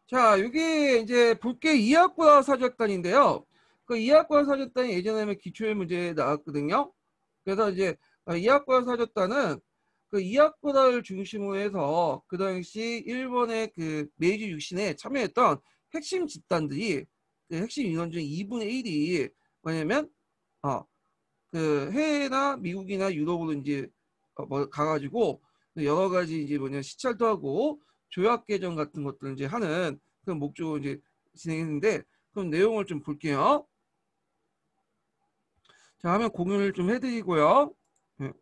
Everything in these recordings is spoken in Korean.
자, 여기 이제 볼게 이학과 사전단인데요. 그 이학과 사전단이 예전에 기출 문제에 나왔거든요. 그래서 이제 이학과 사전단은 그 이학과를 중심으로 해서 그 당시 일본의 그 메이지 유신에 참여했던 핵심 집단들이 그 핵심 인원 중 2분의 1이 뭐냐면 그 해외나 미국이나 유럽으로 이제 뭐 가가지고 여러 가지 이제 뭐냐 시찰도 하고 조약 개정 같은 것들 이제 하는 그런 목적으로 이제 진행했는데 그럼 내용을 좀 볼게요. 자, 하면 공유를 좀 해드리고요. 네.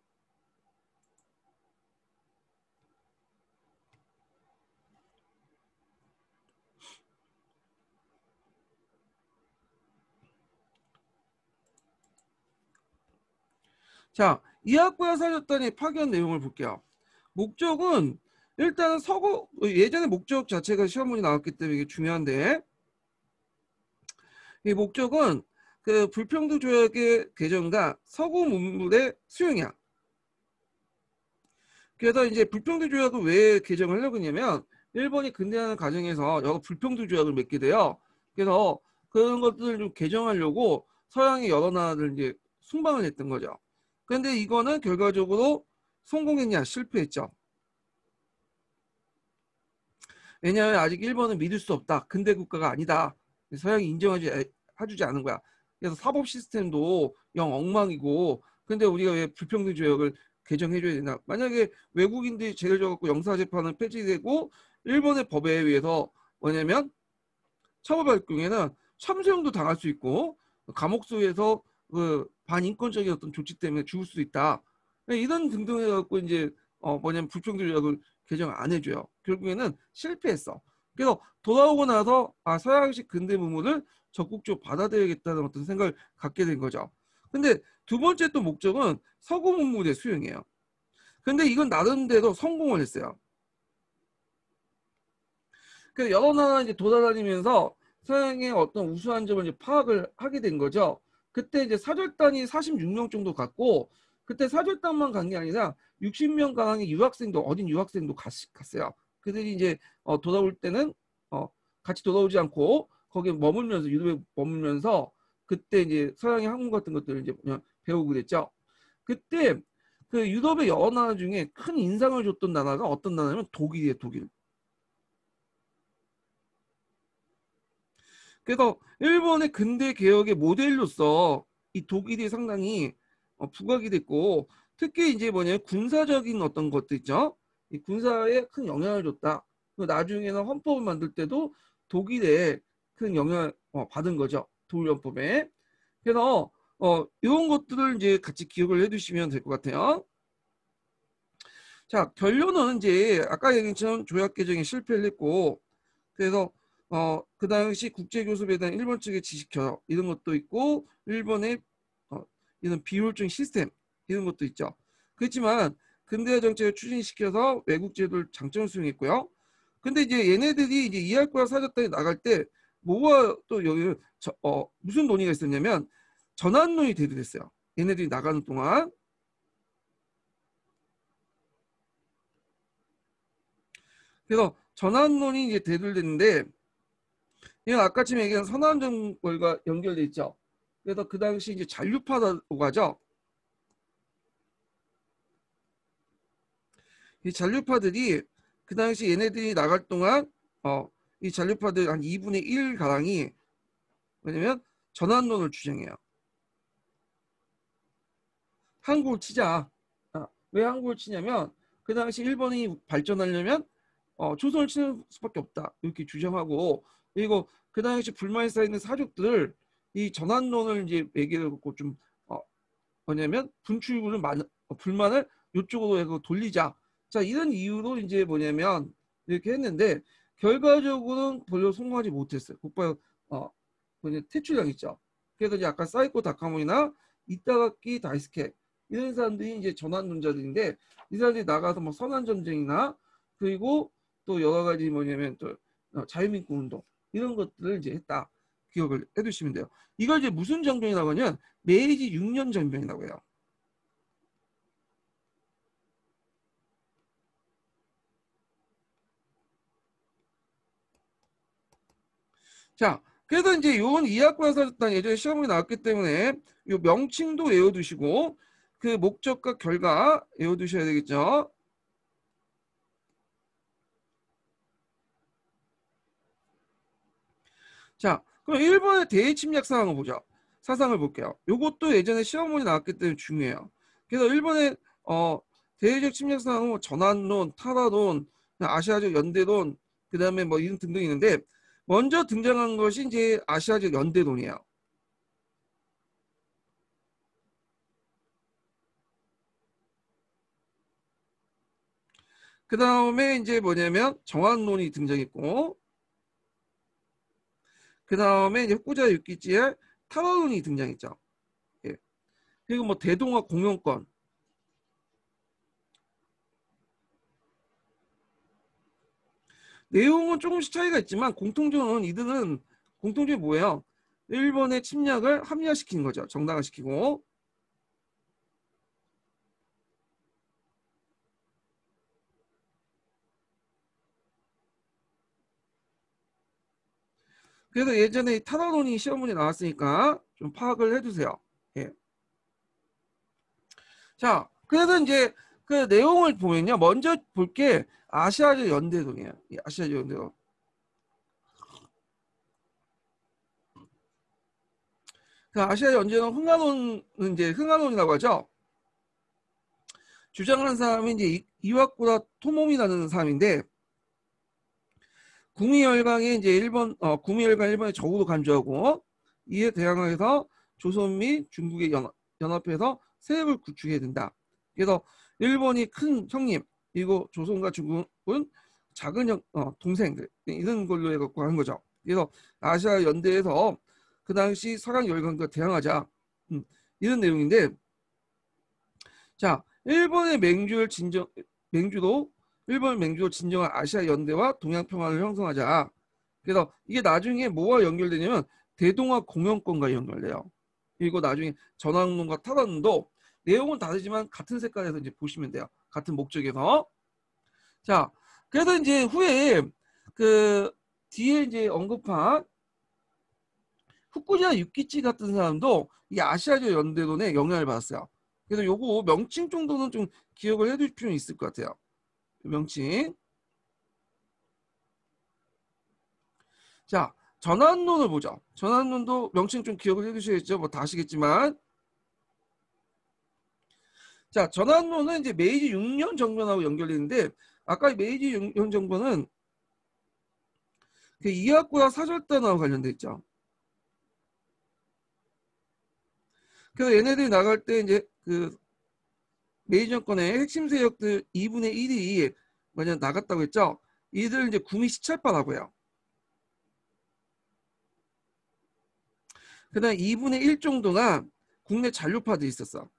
자, 이학부야 사줬더니 파견 내용을 볼게요. 목적은 일단 서구 예전에 목적 자체가 시험 문제 나왔기 때문에 이게 중요한데 이 목적은 그 불평등 조약의 개정과 서구 문물의 수용이야. 그래서 이제 불평등 조약을 왜 개정을 하려고 했냐면 일본이 근대화하는 과정에서 여러 불평등 조약을 맺게 돼요. 그래서 그런 것들을 좀 개정하려고 서양의 여러 나라들 이제 순방을 했던 거죠. 그런데 이거는 결과적으로 성공했냐 실패했죠. 왜냐하면 아직 일본은 믿을 수 없다. 근대 국가가 아니다. 서양이 인정하지 해주지 않은 거야. 그래서 사법 시스템도 영 엉망이고 근데 우리가 왜 불평등 조약을 개정해줘야 되나. 만약에 외국인들이 죄를 져갖고 영사재판은 폐지되고 일본의 법에 의해서 뭐냐면 처벌받을 경우에는 참수형도 당할 수 있고 감옥소에서 그 반인권적인 어떤 조치 때문에 죽을 수도 있다. 이런 등등 해갖고 이제 뭐냐면 불평등 조약을 개정 안 해줘요. 결국에는 실패했어. 그래서 돌아오고 나서 서양식 근대 문물을 적극적으로 받아들여야겠다는 어떤 생각을 갖게 된 거죠. 근데 두 번째 또 목적은 서구 문물의 수용이에요. 근데 이건 나름대로 성공을 했어요. 그래서 여러 나라 이제 돌아다니면서 서양의 어떤 우수한 점을 이제 파악을 하게 된 거죠. 그때 이제 사절단이 46명 정도 갔고 그때 사절단만 간 게 아니라 60명 가량의 유학생도 어린 유학생도 갔어요. 그들이 이제 돌아올 때는 같이 돌아오지 않고 거기에 머물면서 유럽에 머물면서 그때 이제 서양의 학문 같은 것들을 이제 그냥 배우고 그랬죠. 그때 그 유럽의 여러 나라 중에 큰 인상을 줬던 나라가 어떤 나라냐면 독일이에요, 독일. 그래서 일본의 근대 개혁의 모델로서 이 독일이 상당히 부각이 됐고 특히 이제 뭐냐면 군사적인 어떤 것도 있죠. 이 군사에 큰 영향을 줬다. 나중에는 헌법을 만들 때도 독일에 큰 영향을 받은 거죠. 독일헌법에. 그래서 이런 것들을 이제 같이 기억을 해두시면 될 것 같아요. 자, 결론은 이제 아까 얘기했던 조약 개정에 실패를 했고 그래서 그 당시 국제교섭에 대한 일본 측의 지식 결여 이런 것도 있고 일본의 이런 비효율적인 시스템 이런 것도 있죠. 그렇지만 근대화 정책을 추진시켜서 외국 제도를 장점을 수용했고요. 근데 이제 얘네들이 이제 이할거와 사줬다에 나갈 때 뭐가 또 여기 무슨 논의가 있었냐면 전환론이 대두됐어요. 얘네들이 나가는 동안. 그래서 전환론이 이제 대두됐는데 이건 아까 지금 얘기한 선안정벌과 연결돼 있죠. 그래서 그 당시 이제 잔류파라고 하죠. 이 잔류파들이 그 당시 얘네들이 나갈 동안 이 잔류파들 한 2분의 1 가량이 왜냐면 전환론을 주장해요. 한국을 치자. 왜 한국을 치냐면 그 당시 일본이 발전하려면 조선을 치는 수밖에 없다. 이렇게 주장하고 그리고 그 당시 불만이 쌓이는 사족들을 이 전환론을 이제 얘기를 갖고 좀 뭐냐면 분출구를 불만을 이쪽으로 해서 돌리자. 자, 이런 이유로 이제 뭐냐면 이렇게 했는데 결과적으로는 별로 성공하지 못했어요. 국방 뭐냐 퇴출당했죠. 그래서 이제 아까 사이코 다카모이나 이타가키 다이스케 이런 사람들이 이제 전환론자들인데 이 사람들이 나가서 뭐 선한 전쟁이나 그리고 또 여러 가지 뭐냐면 또 자유민국 운동 이런 것들을 이제 했다. 기억을 해두시면 돼요. 이걸 이제 무슨 정병이라고 하냐면 메이지 6년 전병이라고 해요. 자, 그래서 이제 요건 이학과 사절단 예전에 시험이 나왔기 때문에 요 명칭도 외워두시고 그 목적과 결과 외워두셔야 되겠죠. 자, 그럼 1번의 대외 침략 사항을 보죠. 사상을 볼게요. 요것도 예전에 시험문이 나왔기 때문에 중요해요. 그래서 1번의 대외적 침략 사항은 뭐 전환론, 탈환론, 아시아적 연대론, 그 다음에 뭐 이런 등등 있는데 먼저 등장한 것이 이제 아시아적 연대론이에요. 그 다음에 이제 뭐냐면 정환론이 등장했고, 그 다음에 이제 후쿠자 유키지의 탈환론이 등장했죠. 예. 그리고 뭐 대동아 공영권, 내용은 조금씩 차이가 있지만 공통점은 이들은 공통점이 뭐예요? 일본의 침략을 합리화시키는 거죠. 정당화시키고. 그래서 예전에 타다론이 시험문에 나왔으니까 좀 파악을 해두세요. 예. 자, 그래서 이제 그 내용을 보면요. 먼저 볼 게 아시아적 연대론이에요. 아시아적 연대론. 그 아시아 연대론 흥하론은 이제 흥하론이라고 하죠. 주장하는 사람이 이제 이와쿠라 토모미라는 사람인데 구미열강이 이제 구미열강 일본에 적으로 간주하고 이에 대항해서 조선 및 중국의 연합해서 세력을 구축해야 된다. 그래서 일본이 큰 형님 그리고 조선과 중국은 작은 동생들 이런 걸로 해갖고 한 거죠. 그래서 아시아 연대에서 그 당시 서양 열강과 대항하자 이런 내용인데 자 일본의 맹주로 진정한 아시아 연대와 동양 평화를 형성하자. 그래서 이게 나중에 뭐와 연결되냐면 대동아 공영권과 연결돼요. 그리고 나중에 전환론과 탈환론도 내용은 다르지만 같은 색깔에서 이제 보시면 돼요. 같은 목적에서. 자, 그래서 이제 후에 그 뒤에 이제 언급한 후쿠지와 유키치 같은 사람도 이 아시아적 연대론에 영향을 받았어요. 그래서 요거 명칭 정도는 좀 기억을 해둘 필요는 있을 것 같아요. 명칭. 자, 전환론을 보죠. 전환론도 명칭 좀 기억을 해두셔야겠죠. 뭐 다 아시겠지만. 자, 전환론은 이제 메이지 6년 정변하고 연결되는데 아까 메이지 6년 정변은 그 이학구와 사절단하고 관련돼 있죠. 그래서 얘네들이 나갈 때 이제 그 메이지 정권의 핵심 세력들 2분의 1이 뭐냐 나갔다고 했죠. 이들 이제 구미 시찰파라고 해요. 그다음 2분의 1 정도가 국내 잔류파들이 있었어.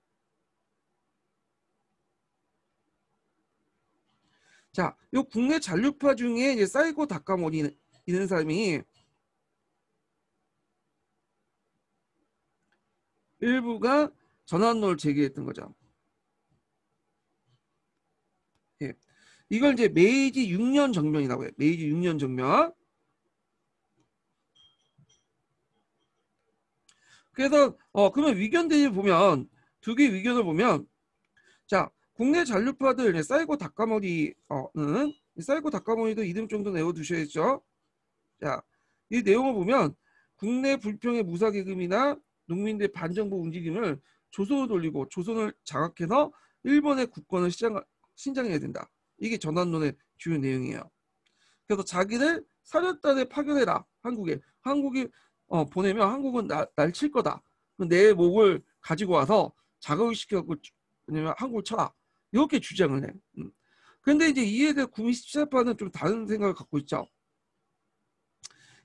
자, 요 국내 잔류파 중에 이제 사이고 다카모리 이런 사람이 일부가 전환론을 제기했던 거죠. 예. 이걸 이제 메이지 6년 정변이라고 해요. 메이지 6년 정변. 그래서 그러면 위견들이 보면 두 개 위견을 보면 자 국내 잔류파들 사이고 다카모리는 사이고 다카모리도 이름 정도 내어두셔야죠. 자, 이 내용을 보면 국내 불평의 무사계급이나 농민들 반정부 움직임을 조선으로 돌리고 조선을 장악해서 일본의 국권을 신장해야 된다. 이게 전환론의 주요 내용이에요. 그래서 자기를 사절단에 파견해라. 한국이 보내면 한국은 날 칠 거다. 내 목을 가지고 와서 자극을 시켜갖고 왜냐면 한국을 쳐라. 이렇게 주장을 해. 근데 이제 이에 대해 구미 17파는 좀 다른 생각을 갖고 있죠.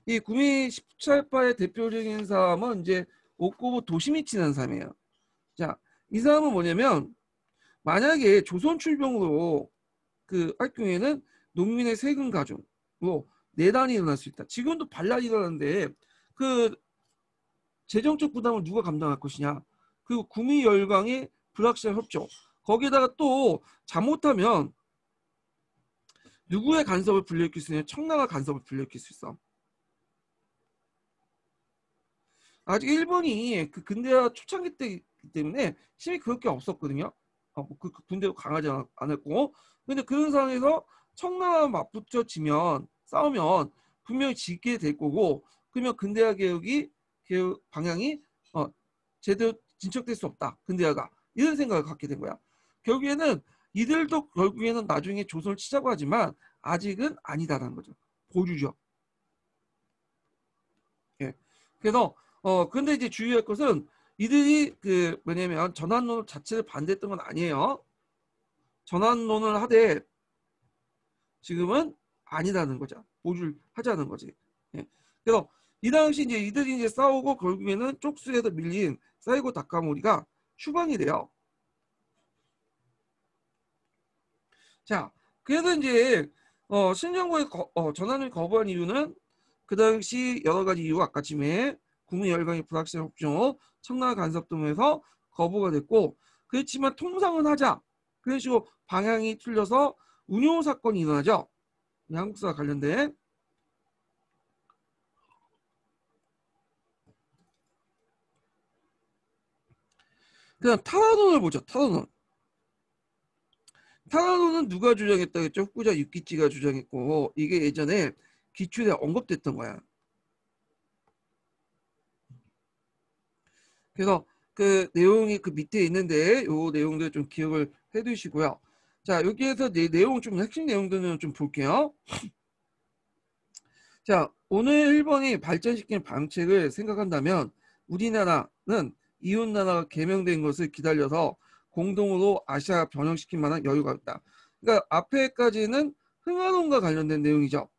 이 구미 17파의 대표적인 사람은 이제 오코보 도시미치라는 사람이에요. 자, 이 사람은 뭐냐면 만약에 조선 출병으로 그 할 경우에는 농민의 세금 가중으로 내란이 일어날 수 있다. 지금도 반란이 일어나는데 그 재정적 부담을 누가 감당할 것이냐. 그리고 구미 열강의 불확실한 협조. 거기에다가 또 잘못하면 누구의 간섭을 불러일으킬 수 있냐. 청나라 간섭을 불러일으킬 수 있어. 아직 일본이 그 근대화 초창기 때이기 때문에 힘이 그렇게 없었거든요. 그 군대도 강하지 않았고. 근데 그런 상황에서 청나라와 맞붙어지면 싸우면 분명히 지게 될 거고, 그러면 근대화 개혁 방향이 제대로 진척될 수 없다. 근대화가 이런 생각을 갖게 된 거야. 결국에는 이들도 결국에는 나중에 조선을 치자고 하지만 아직은 아니다라는 거죠. 보류죠. 예. 그래서 근데 이제 주의할 것은 이들이 그 뭐냐면 전환론 자체를 반대했던 건 아니에요. 전환론을 하되 지금은 아니다는 거죠. 보류를 하자는 거지. 예. 그래서 이 당시 이제 이들이 이제 싸우고 결국에는 쪽수에서 밀린 사이고 다카모리가 추방이 돼요. 자, 그래서 이제 신정부의 전환을 거부한 이유는 그 당시 여러 가지 이유, 아까 지금 국민 열강의 불확실한 혹종, 청나라 간섭 등에서 거부가 됐고, 그렇지만 통상은 하자. 그런 식으로 방향이 틀려서 운용 사건이 일어나죠. 한국사와 관련된. 그다음 타라논을 보죠. 타라논. 타라논은 누가 주장했다고 했죠? 후쿠자 유키치가 주장했고, 이게 예전에 기출에 언급됐던 거야. 그래서 그 내용이 그 밑에 있는데 요 내용들 좀 기억을 해 두시고요. 자, 여기에서 내용 좀 핵심 내용들은 좀 볼게요. 자, 오늘 일본이 발전시킨 방책을 생각한다면 우리나라는 이웃나라가 개명된 것을 기다려서 공동으로 아시아 변형시킬 만한 여유가 있다. 그러니까 앞에까지는 흥하론과 관련된 내용이죠.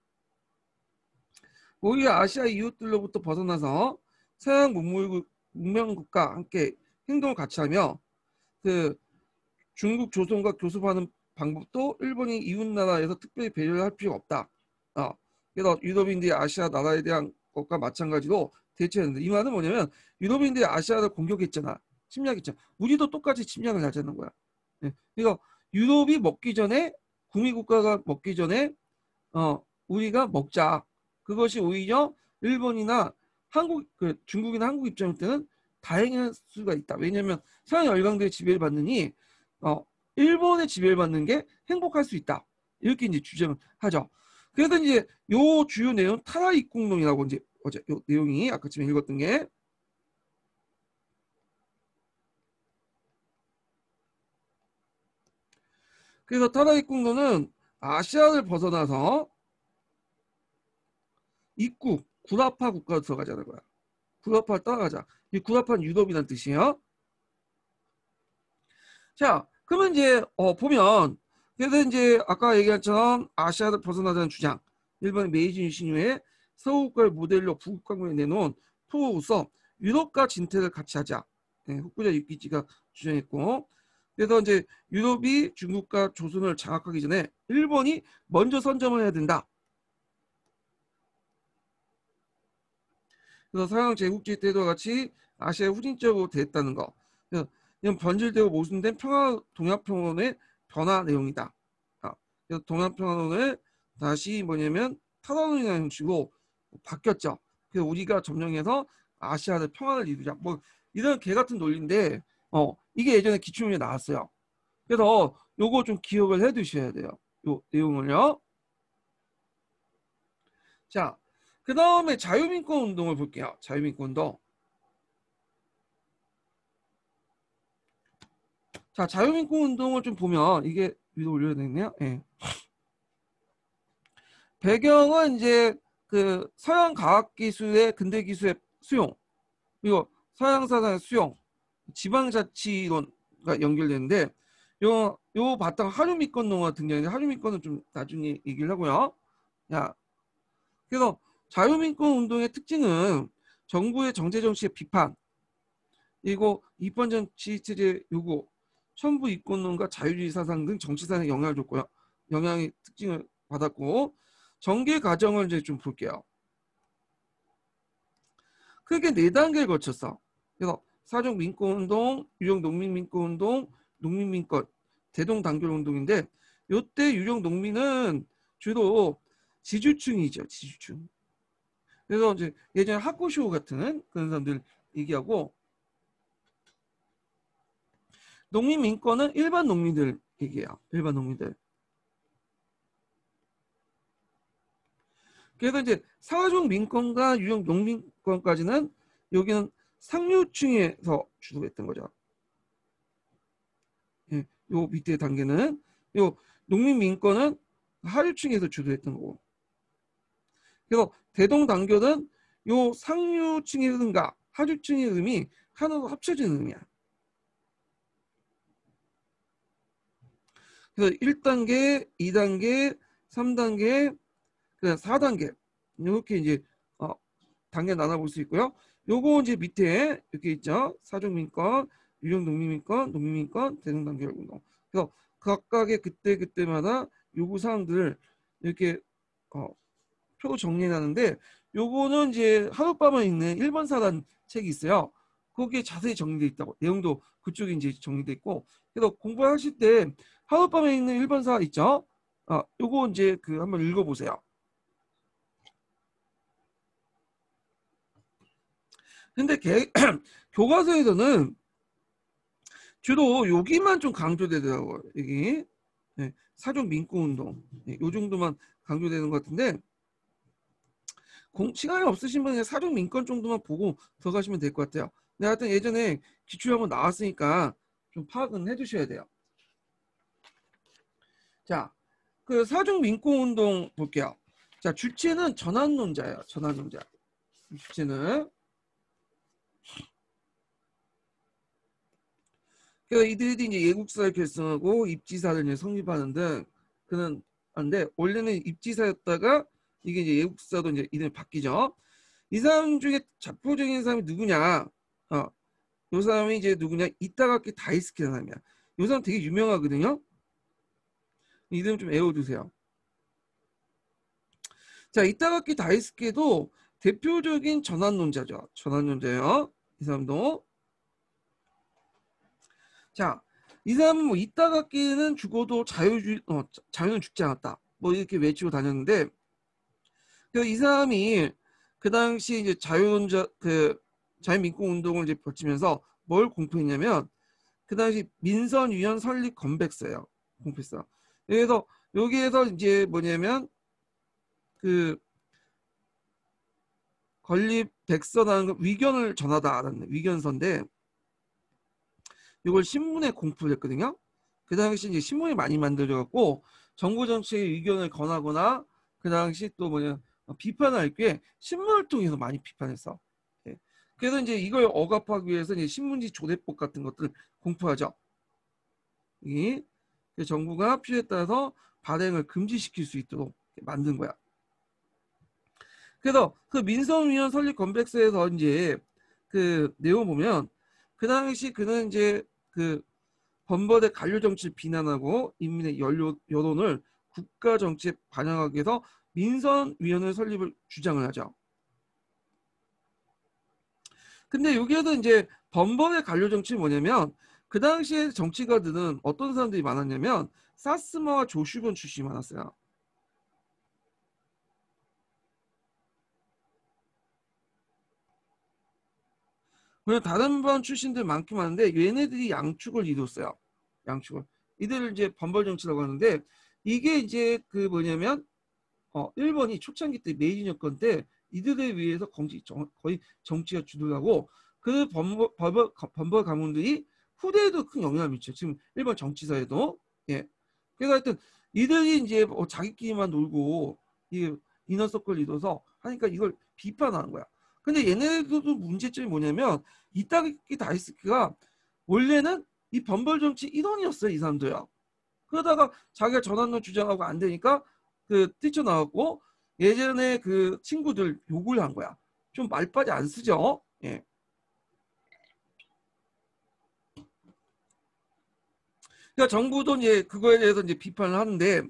오히려 아시아 이웃들로부터 벗어나서 서양 문명국과 함께 행동을 같이 하며 그 중국 조선과 교섭하는 방법도 일본이 이웃나라에서 특별히 배려를 할 필요가 없다. 그래서 유럽인들이 아시아 나라에 대한 것과 마찬가지로 대처했는데, 이 말은 뭐냐면 유럽인들이 아시아를 공격했잖아. 침략했잖아. 우리도 똑같이 침략을 하자는 거야. 네. 그러니까 유럽이 먹기 전에, 국민국가가 먹기 전에 우리가 먹자. 그것이 오히려 일본이나 중국이나 한국 입장일 때는 다행할 수가 있다. 왜냐하면 서양 열강들의 지배를 받느니 일본의 지배를 받는 게 행복할 수 있다. 이렇게 이제 주장을 하죠. 그래서 이제 요 주요 내용 타라입국론이라고 이제 어제 요 내용이 아까 지금 읽었던 게, 그래서 타라입국론은 아시아를 벗어나서 입국 구라파 국가로 들어가자는 거야. 구라파를 따라가자. 이 구라파는 유럽이란 뜻이에요. 자, 그러면 이제 보면, 그래서 이제 아까 얘기한 것처럼 아시아를 벗어나자는 주장, 일본의 메이지 유신 이후에 서구국가를 모델로 북극강에 내놓은 토호로서 유럽과 진퇴를 같이 하자. 네, 후쿠자 유키치가 주장했고, 그래서 이제 유럽이 중국과 조선을 장악하기 전에 일본이 먼저 선점을 해야 된다. 그래서 서양 제국주의 때도 같이 아시아에 후진적으로 됐다는 거. 이런 변질되고 모순된 동양평론의 변화 내용이다. 그래서 동양평론을 다시 뭐냐면 타라논이라는 형식으로 바뀌었죠. 그래서 우리가 점령해서 아시아의 평화를 이루자. 뭐 이런 개 같은 논리인데 이게 예전에 기출문제 나왔어요. 그래서 요거 좀 기억을 해 두셔야 돼요. 요 내용을요. 자, 그 다음에 자유민권 운동을 볼게요. 자유민권 운동. 자, 자유민권 운동을 좀 보면 이게 위로 올려야 되겠네요. 예. 배경은 이제 그 서양 과학기술의 근대 기술의 수용, 그리고 서양 사상의 수용, 지방자치론과 연결되는데 요 바탕 하류민권론가 등장했는데, 하류민권은 좀 나중에 얘기를 하고요. 야, 그래서 자유민권 운동의 특징은 정부의 정제 정치의 비판, 그리고 입헌 정치 체제 요구, 천부 이권론과 자유주의 사상 등 정치 사상에 영향을 줬고요. 영향의 특징을 받았고, 전개 과정을 이제 좀 볼게요. 크게 4단계를 거쳤어. 그래서 사족 민권운동, 유령 농민민권운동, 농민민권, 대동단결운동인데, 요때 유령 농민은 주로 지주층이죠. 지주층. 그래서 이제 예전에 하쿠쇼 같은 그런 사람들 얘기하고 농민민권은 일반 농민들 얘기해요. 일반 농민들. 그래서 이제 사회적 민권과 유형 농민권까지는 여기는 상류층에서 주도했던 거죠. 예, 요 밑에 단계는 요 농민민권은 하류층에서 주도했던 거고. 그래서 대동단결은 요 상류층의 흐름과 하류층의 흐름이 하나로 합쳐진 흐름이야. 그래서 1단계, 2단계, 3단계, 그다음 4단계 이렇게 이제 단계 나눠볼 수 있고요. 요거 이제 밑에 이렇게 있죠. 사족민권, 유형농민민권, 농민민권, 대동단결운동. 그래서 각각의 그때마다 요구 사항들을 이렇게 표로 정리해놨는데 요거는 이제 하룻밤에 있는 1번 사단 책이 있어요. 거기에 자세히 정리되어 있다고. 내용도 그쪽에 이제 정리되어 있고. 그래서 공부하실 때 하룻밤에 있는 1번 사 있죠. 요거 이제 한번 읽어보세요. 근데 교과서에서는 주로 여기만 좀 강조되더라고요. 여기 네, 사족 민권운동 네, 요 정도만 강조되는 것 같은데 시간이 없으신 분은 사족 민권 정도만 보고 들어가시면 될 것 같아요. 근데 하여튼 예전에 기출 한번 나왔으니까 좀 파악은 해두셔야 돼요. 자, 그 사족 민권운동 볼게요. 자, 주체는 전환론자예요. 전환론자. 주체는 그러니까 이들이 이제 예국사를 결성하고 입지사를 이제 성립하는 등 그는 한데 원래는 입지사였다가 이게 이제 예국사도 이제 이름이 바뀌죠. 이 사람 중에 자표적인 사람이 누구냐? 요 사람이 이제 누구냐? 이타가키 다이스케라는 사람이야. 요 사람 되게 유명하거든요. 이름 좀 외워두세요. 자, 이타가키 다이스케도 대표적인 전환론자죠. 전환론자예요. 이 사람도. 자, 이 사람은 뭐 이타가키는 죽어도 자유는 죽지 않았다. 뭐 이렇게 외치고 다녔는데, 이 사람이 그 당시 이제 자유민권 운동을 이제 벌치면서 뭘 공표했냐면, 그 당시 민선위원 설립 건백서예요. 공표했어. 그래서 여기에서 이제 뭐냐면 건립 백서라는 거 위견을 전하다라는 위견서인데 이걸 신문에 공표를 했거든요. 그 당시 이제 신문이 많이 만들어졌고 정부 정책의 의견을 권하거나 그 당시 또 비판할 게 신문을 통해서 많이 비판했어. 예. 그래서 이제 이걸 억압하기 위해서 이제 신문지 조례법 같은 것들을 공표하죠. 정부가 필요에 따라서 발행을 금지시킬 수 있도록 만든 거야. 그래서 그 민선위원 설립 건백서에서 이제 내용 보면 그 당시 그는 이제 번번의 관료 정치를 비난하고 인민의 여론을 국가 정치에 반영하기 위해서 민선위원회 설립을 주장을 하죠. 근데 여기에도 이제 번번의 관료 정치는 뭐냐면 그 당시에 정치가들은 어떤 사람들이 많았냐면 사스마와 조슈건 출신이 많았어요. 그리고 다른 반 출신들 많긴 많은데 얘네들이 양축을 이뤘어요. 양축을. 이들을 이제 번벌 정치라고 하는데 이게 이제 뭐냐면 일본이 초창기 때 메이지 정권 때 이들에 의해서 거의 정치가 주도하고 그 번벌 가문들이 후대에도 큰 영향을 미쳐요. 지금 일본 정치사에도. 예. 그래서 하여튼 이들이 이제 자기끼리만 놀고 이 이너서클 이뤄서 하니까 이걸 비판하는 거야. 근데 얘네들도 문제점이 뭐냐면 이타가키 다이스케가 원래는 이 번벌 정치 일원이었어요. 이 사람도요. 그러다가 자기가 전환론 주장하고 안 되니까 뛰쳐나왔고 예전에 친구들 욕을 한 거야. 좀 말빨이 안 쓰죠. 예. 그러니까 정부도 이제 그거에 대해서 이제 비판을 하는데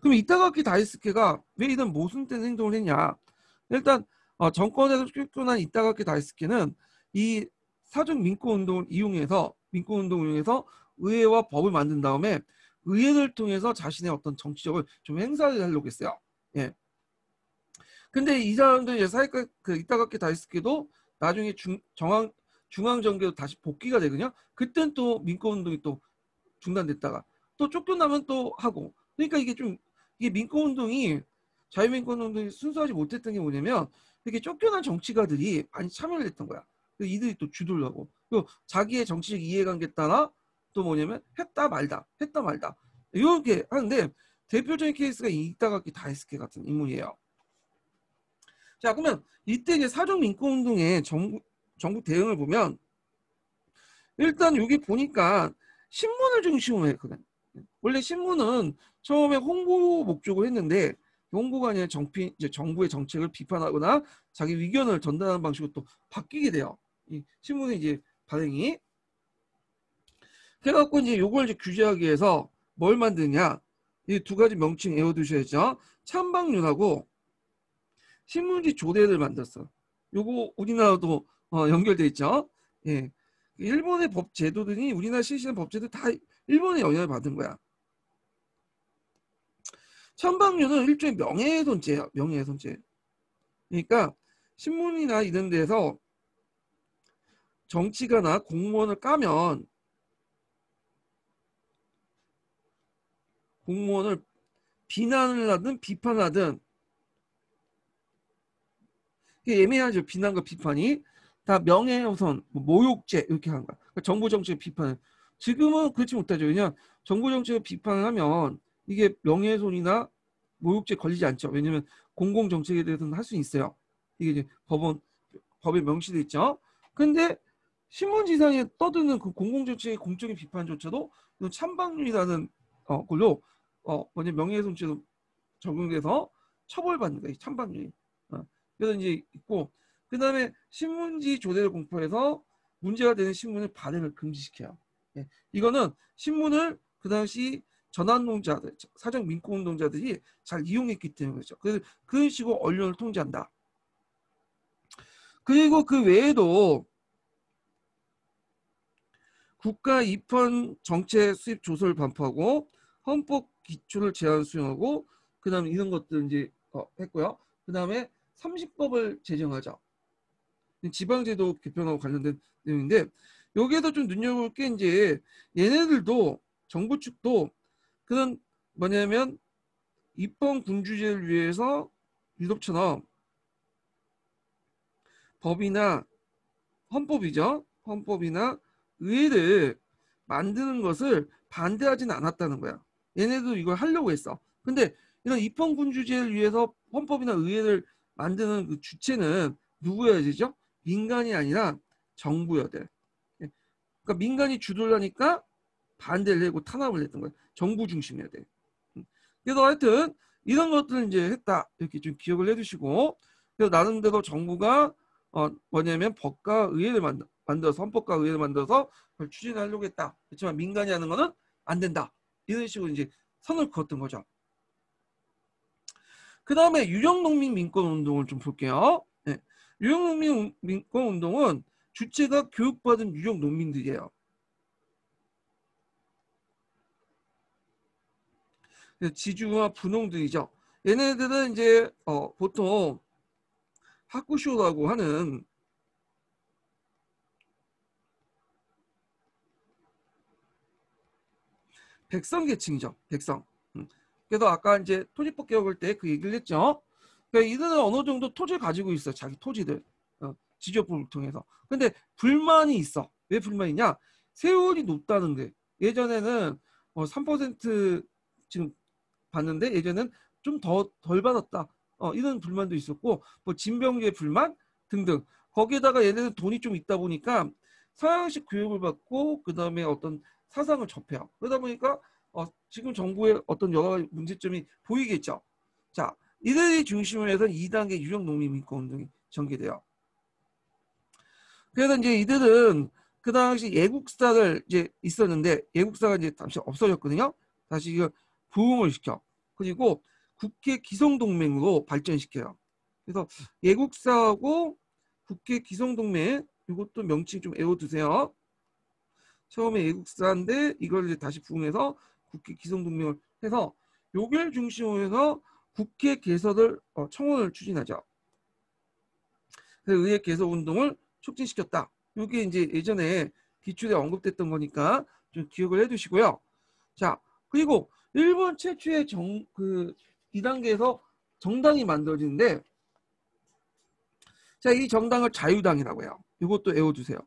그럼 이타가키 다이스케가 왜 이런 모순된 행동을 했냐? 일단 정권에서 쫓겨난 이타가키 다이스케는 이 사적 민권운동을 이용해서 의회와 법을 만든 다음에 의회를 통해서 자신의 어떤 정치적을 좀 행사를 하려고 했어요. 예. 근데 이 사람들 이타가키 다이스케도 나중에 중앙정계로 다시 복귀가 되거든요. 그땐 또 민권운동이 또 중단됐다가 또 쫓겨나면 또 하고. 그러니까 이게 민권운동이 자유민권운동이 순수하지 못했던 게 뭐냐면 이렇게 쫓겨난 정치가들이 많이 참여를 했던 거야. 이들이 또 주도를 하고 또 자기의 정치적 이해관계 따라 또 뭐냐면 했다 말다 이렇게 하는데 대표적인 케이스가 이따가기 다이스케 같은 인물이에요. 자, 그러면 이때 이제 사정민권운동의 전국 대응을 보면 일단 여기 보니까 신문을 중심으로 했거든. 원래 신문은 처음에 홍보 목적으로 했는데 홍보가 아니라 이제 정부의 정책을 비판하거나 자기 의견을 전달하는 방식으로 또 바뀌게 돼요. 이 신문의 이제 발행이. 그래갖고 이제 요걸 이제 규제하기 위해서 뭘 만드냐? 이 두 가지 명칭 외워두셔야죠. 찬방윤하고 신문지 조례를 만들었어. 요거 우리나라도 연결돼 있죠. 예. 일본의 법 제도들이 우리나라 실시하는 법 제도 다 일본의 영향을 받은 거야. 찬방윤은 일종의 명예훼손죄야. 명예훼손죄. 그러니까 신문이나 이런 데서 정치가나 공무원을 까면 공무원을 비난을 하든 비판하든 이게 애매하죠. 비난과 비판이 다 명예훼손, 모욕죄 이렇게 하는 거야. 그러니까 정부 정책 비판을. 지금은 그렇지 못하죠. 왜냐하면 정부 정책을 비판을 하면 이게 명예훼손이나 모욕죄 걸리지 않죠. 왜냐하면 공공 정책에 대해서는 할 수 있어요. 이게 이제 법에 명시돼 있죠. 근데 신문지상에 떠드는 그 공공 정책의 공적인 비판조차도 이건 찬방률이라는 걸로 명예훼손죄로 적용돼서 처벌받는 거예요. 찬방률이. 그래서 이제 있고 그다음에 신문지 조례를 공포해서 문제가 되는 신문을 발행을 금지시켜요. 예. 이거는 신문을 그 당시 전환농자들, 사적 민권운동자들이 잘 이용했기 때문에 그렇죠. 그래서 그런 식으로 언론을 통제한다. 그리고 그 외에도 국가 입헌 정책 수립 조서를 반포하고 헌법 기초를 제한 수용하고 그다음에 이런 것들 이제 했고요. 그다음에 30법을 제정하자. 지방제도 개편하고 관련된 내용인데 여기에도 좀 눈여볼 게 이제 얘네들도 정부 측도 그런 뭐냐면 입헌 군주제를 위해서 유럽처럼 법이나 헌법이죠. 헌법이나 의회를 만드는 것을 반대하지는 않았다는 거야. 얘네도 이걸 하려고 했어. 근데 이런 입헌 군주제를 위해서 헌법이나 의회를 만드는 그 주체는 누구여야 되죠? 민간이 아니라 정부여야 돼. 그러니까 민간이 주도를 하니까 반대를 하고 탄압을 했던 거야. 정부 중심이어야 돼. 그래서 하여튼 이런 것들을 이제 했다. 이렇게 좀 기억을 해두시고 그래서 나름대로 정부가 뭐냐면 법과 의회를 만들어서 헌법과 의회를 만들어서 그걸 추진하려고 했다. 그렇지만 민간이 하는 거는 안 된다. 이런 식으로 이제 선을 그었던 거죠. 그 다음에 유령농민 민권운동을 좀 볼게요. 네. 유령농민 민권운동은 주체가 교육받은 유령농민들이에요. 지주와 분홍들이죠. 얘네들은 이제 보통 하쿠쇼라고 하는 백성 계층이죠. 백성. 그래서 아까 이제 토지법 개혁할 때 그 얘기를 했죠. 그러니까 이들은 어느 정도 토지를 가지고 있어. 자기 토지들. 지적법을 통해서. 근데 불만이 있어. 왜 불만이냐? 세율이 높다는 게. 예전에는 3% 지금 봤는데 예전엔 좀 덜 받았다. 이런 불만도 있었고 뭐 진병제 불만 등등. 거기에다가 얘네는 돈이 좀 있다 보니까 서양식 교육을 받고 그 다음에 어떤 사상을 접해요. 그러다 보니까 지금 정부의 어떤 여러 가지 문제점이 보이겠죠. 자, 이들이 중심으로 해서 2단계 유령 농민 민권 운동이 전개돼요. 그래서 이제 이들은 그 당시 예국사를 이제 있었는데 예국사가 이제 잠시 없어졌거든요. 다시 이거 부흥을 시켜. 그리고 국회 기성동맹으로 발전시켜요. 그래서 예국사하고 국회 기성동맹 이것도 명칭 좀 외워두세요. 처음에 예국사인데 이걸 이제 다시 부흥해서 국회 기성동맹을 해서 요걸 중심으로 해서 국회 개설을 청원을 추진하죠. 그래서 의회 개설 운동을 촉진시켰다. 이게 이제 예전에 기출에 언급됐던 거니까 좀 기억을 해두시고요. 자, 그리고 일본 최초의 2단계에서 정당이 만들어지는데, 자, 이 정당을 자유당이라고 해요. 이것도 외워두세요.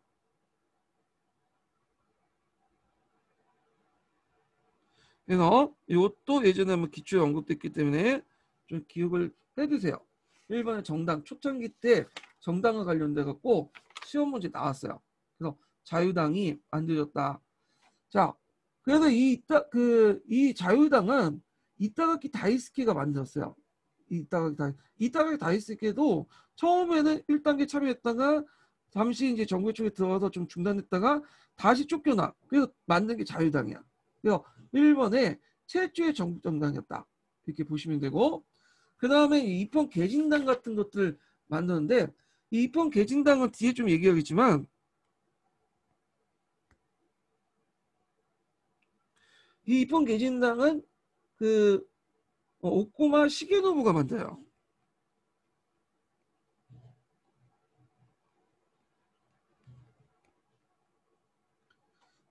그래서 이것도 예전에 한번 기출에 언급됐기 때문에 좀 기억을 해두세요. 일본의 정당 초창기 때 정당과 관련돼 갖고 시험 문제 나왔어요. 그래서 자유당이 만들어졌다. 자, 그래서 이 자유당은 이타가키 다이스케가 만들었어요. 이타가키 다이스케도 처음에는 1단계 참여했다가 잠시 이제 정부 쪽에 들어가서 좀 중단했다가 다시 쫓겨나. 그래서 만든 게 자유당이야. 그래서 일본의 최초의 정부 정당이었다. 이렇게 보시면 되고, 그 다음에 입헌 개진당 같은 것들 만드는데, 이 입헌 개진당은 뒤에 좀 얘기하겠지만, 이 입헌 개진당은 오코마 시게노부가 만들어요.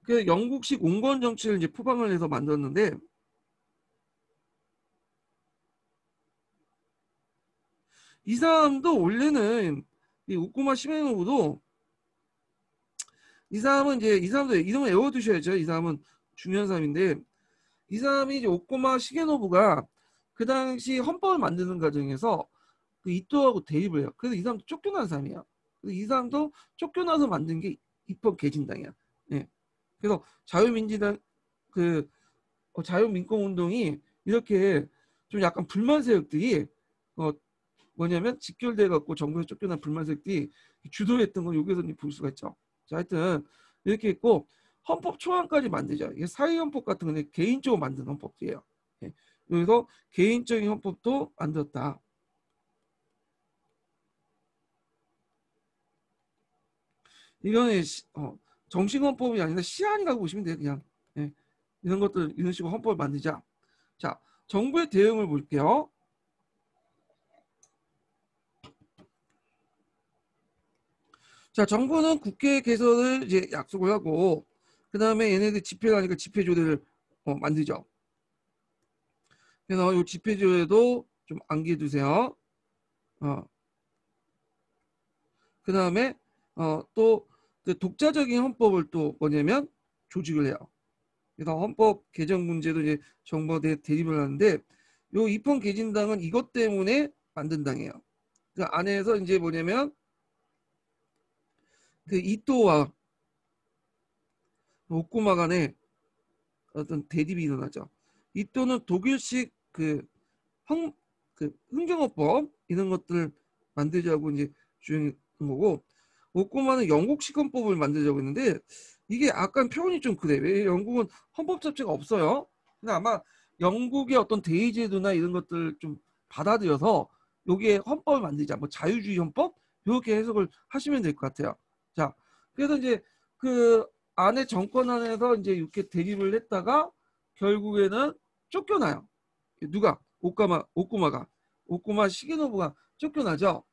그 영국식 온건 정치를 이제 포방을 해서 만들었는데, 이 사람도 원래는 이 오코마 시게노부도 이 사람도 이름을 외워두셔야죠. 이 사람은 중요한 사람인데, 이 사람이 이제 오코마 시게노부가 그 당시 헌법을 만드는 과정에서 그 이토하고 대립을 해요. 그래서 이 사람도 쫓겨난 사람이야. 그래서 이 사람도 쫓겨나서 만든 게 입헌 개진당이야. 예. 그래서 자유민주당 자유민공운동이 이렇게 좀 약간 불만 세력들이 뭐냐면 직결돼 갖고 정부에서 쫓겨난 불만 세력들이 주도했던 걸 여기서 볼 수가 있죠. 자, 하여튼 이렇게 있고 헌법 초안까지 만들죠. 이게 사회헌법 같은 거는 개인적으로 만든 헌법이에요. 예. 그래서 개인적인 헌법도 만들었다. 이거는 정식헌법이 아니라 시안이라고 보시면 돼요. 그냥. 예. 이런 것들 이런 식으로 헌법을 만들자. 자, 정부의 대응을 볼게요. 자, 정부는 국회 개선을 이제 약속을 하고, 그 다음에 얘네들 집회가 아니까 집회조례를 만들죠. 그래서 이 집회조례도 좀 암기해두세요. 그 다음에 또 그 독자적인 헌법을 또 뭐냐면 조직을 해요. 그래서 헌법 개정 문제도 이제 정부와 대립을 하는데, 요 입헌 개진당은 이것 때문에 만든 당이에요. 그 안에서 이제 뭐냐면 그 이토와 오코마 간에 어떤 대립이 일어나죠. 이토는 독일식 흥정헌법 이런 것들 만들자고 이제 주장한 거고, 오코마는 영국식 헌법을 만들자고 했는데 이게 약간 표현이 좀 그래. 왜 영국은 헌법 자체가 없어요. 근데 아마 영국의 어떤 대의제도나 이런 것들 좀 받아들여서 여기에 헌법을 만들자, 뭐 자유주의 헌법 이렇게 해석을 하시면 될 것 같아요. 자, 그래서 이제 그 안에 정권 안에서 이제 이렇게 대립을 했다가 결국에는 쫓겨나요. 누가? 오코마 시게노부가 쫓겨나죠.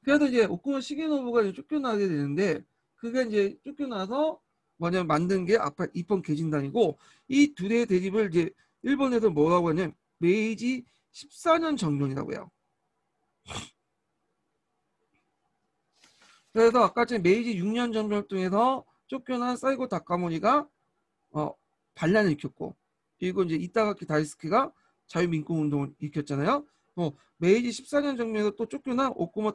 그래서 이제 오코마 시게노부가 쫓겨나게 되는데, 그게 이제 쫓겨나서 뭐냐면 만든 게 아까 입헌 개진당이고, 이 둘의 대립을 이제 일본에서 뭐라고 하냐면 메이지 14년 정년이라고 해요. 그래서 아까 전에 메이지 6년 정년을 통해서 쫓겨난 사이고 다카모니가 반란을 일으켰고, 그리고 이제 이타가키 다이스케가 자유민공운동을 일으켰잖아요. 메이지 14년 정년에서 또 쫓겨난 오코마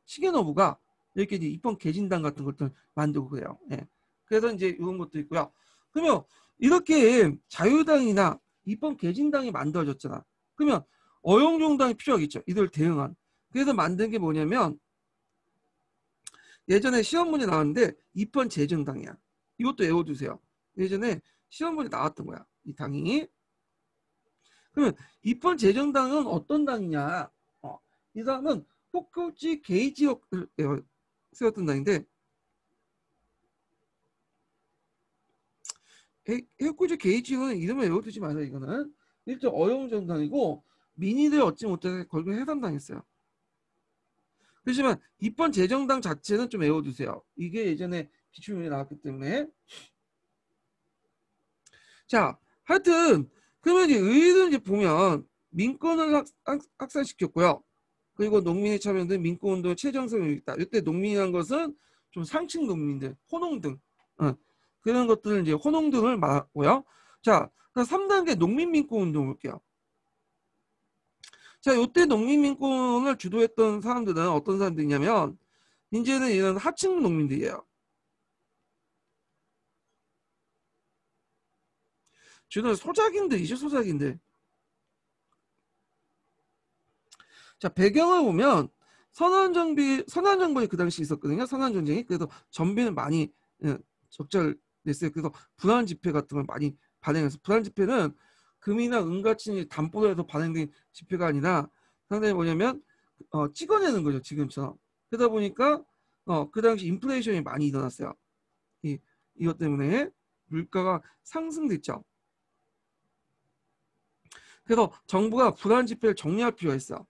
시게노부가 이렇게 이제 입헌 개진당 같은 것들 만들고 그래요. 예. 그래서 이제 이런 것도 있고요. 그러면 이렇게 자유당이나 입헌 개진당이 만들어졌잖아. 그러면 어용종당이 필요하겠죠. 이들 대응한. 그래서 만든 게 뭐냐면 예전에 시험 문제 나왔는데 입헌 재정당이야. 이것도 외워두세요. 예전에 시험 문제 나왔던 거야. 이 당이. 그러면 입헌 재정당은 어떤 당이냐? 이 당은 호쿠지 게이지역을 세웠던 당인데, 호쿠지 게이지역은 이름을 외워두지 마세요. 이거는 일종 어용 정당이고 민의를 얻지 못해서 결국 해산당했어요. 그렇지만 입헌 재정당 자체는 좀 외워두세요. 이게 예전에 기출문제 나왔기 때문에. 자, 하여튼 그러면 이제 의회는 이제 보면 민권을 확산시켰고요. 그리고 농민의 참여는 민권운동의 최정성이 있다. 이때 농민이라는 것은 좀 상층 농민들, 호농등, 그런 것들을 이제 호농등을 말하고요. 자, 3단계 농민민권운동 볼게요. 자, 이때 농민민권을 주도했던 사람들은 어떤 사람들이냐면 이제는 이런 하층 농민들이에요. 주로 소작인들이죠, 소작인들. 자, 배경을 보면 선한정부에 그 당시 있었거든요. 선한전쟁이. 그래서 전비는 많이 적절됐어요. 그래서 불안 집회 같은 걸 많이 발행해서, 불안 집회는 금이나 은 가치 담보로 해서 발행된 집회가 아니라 상당히 뭐냐면 찍어내는 거죠, 지금처럼. 그러다 보니까 그 당시 인플레이션이 많이 일어났어요. 이것 때문에 물가가 상승됐죠. 그래서 정부가 불안 집회를 정리할 필요가 있어.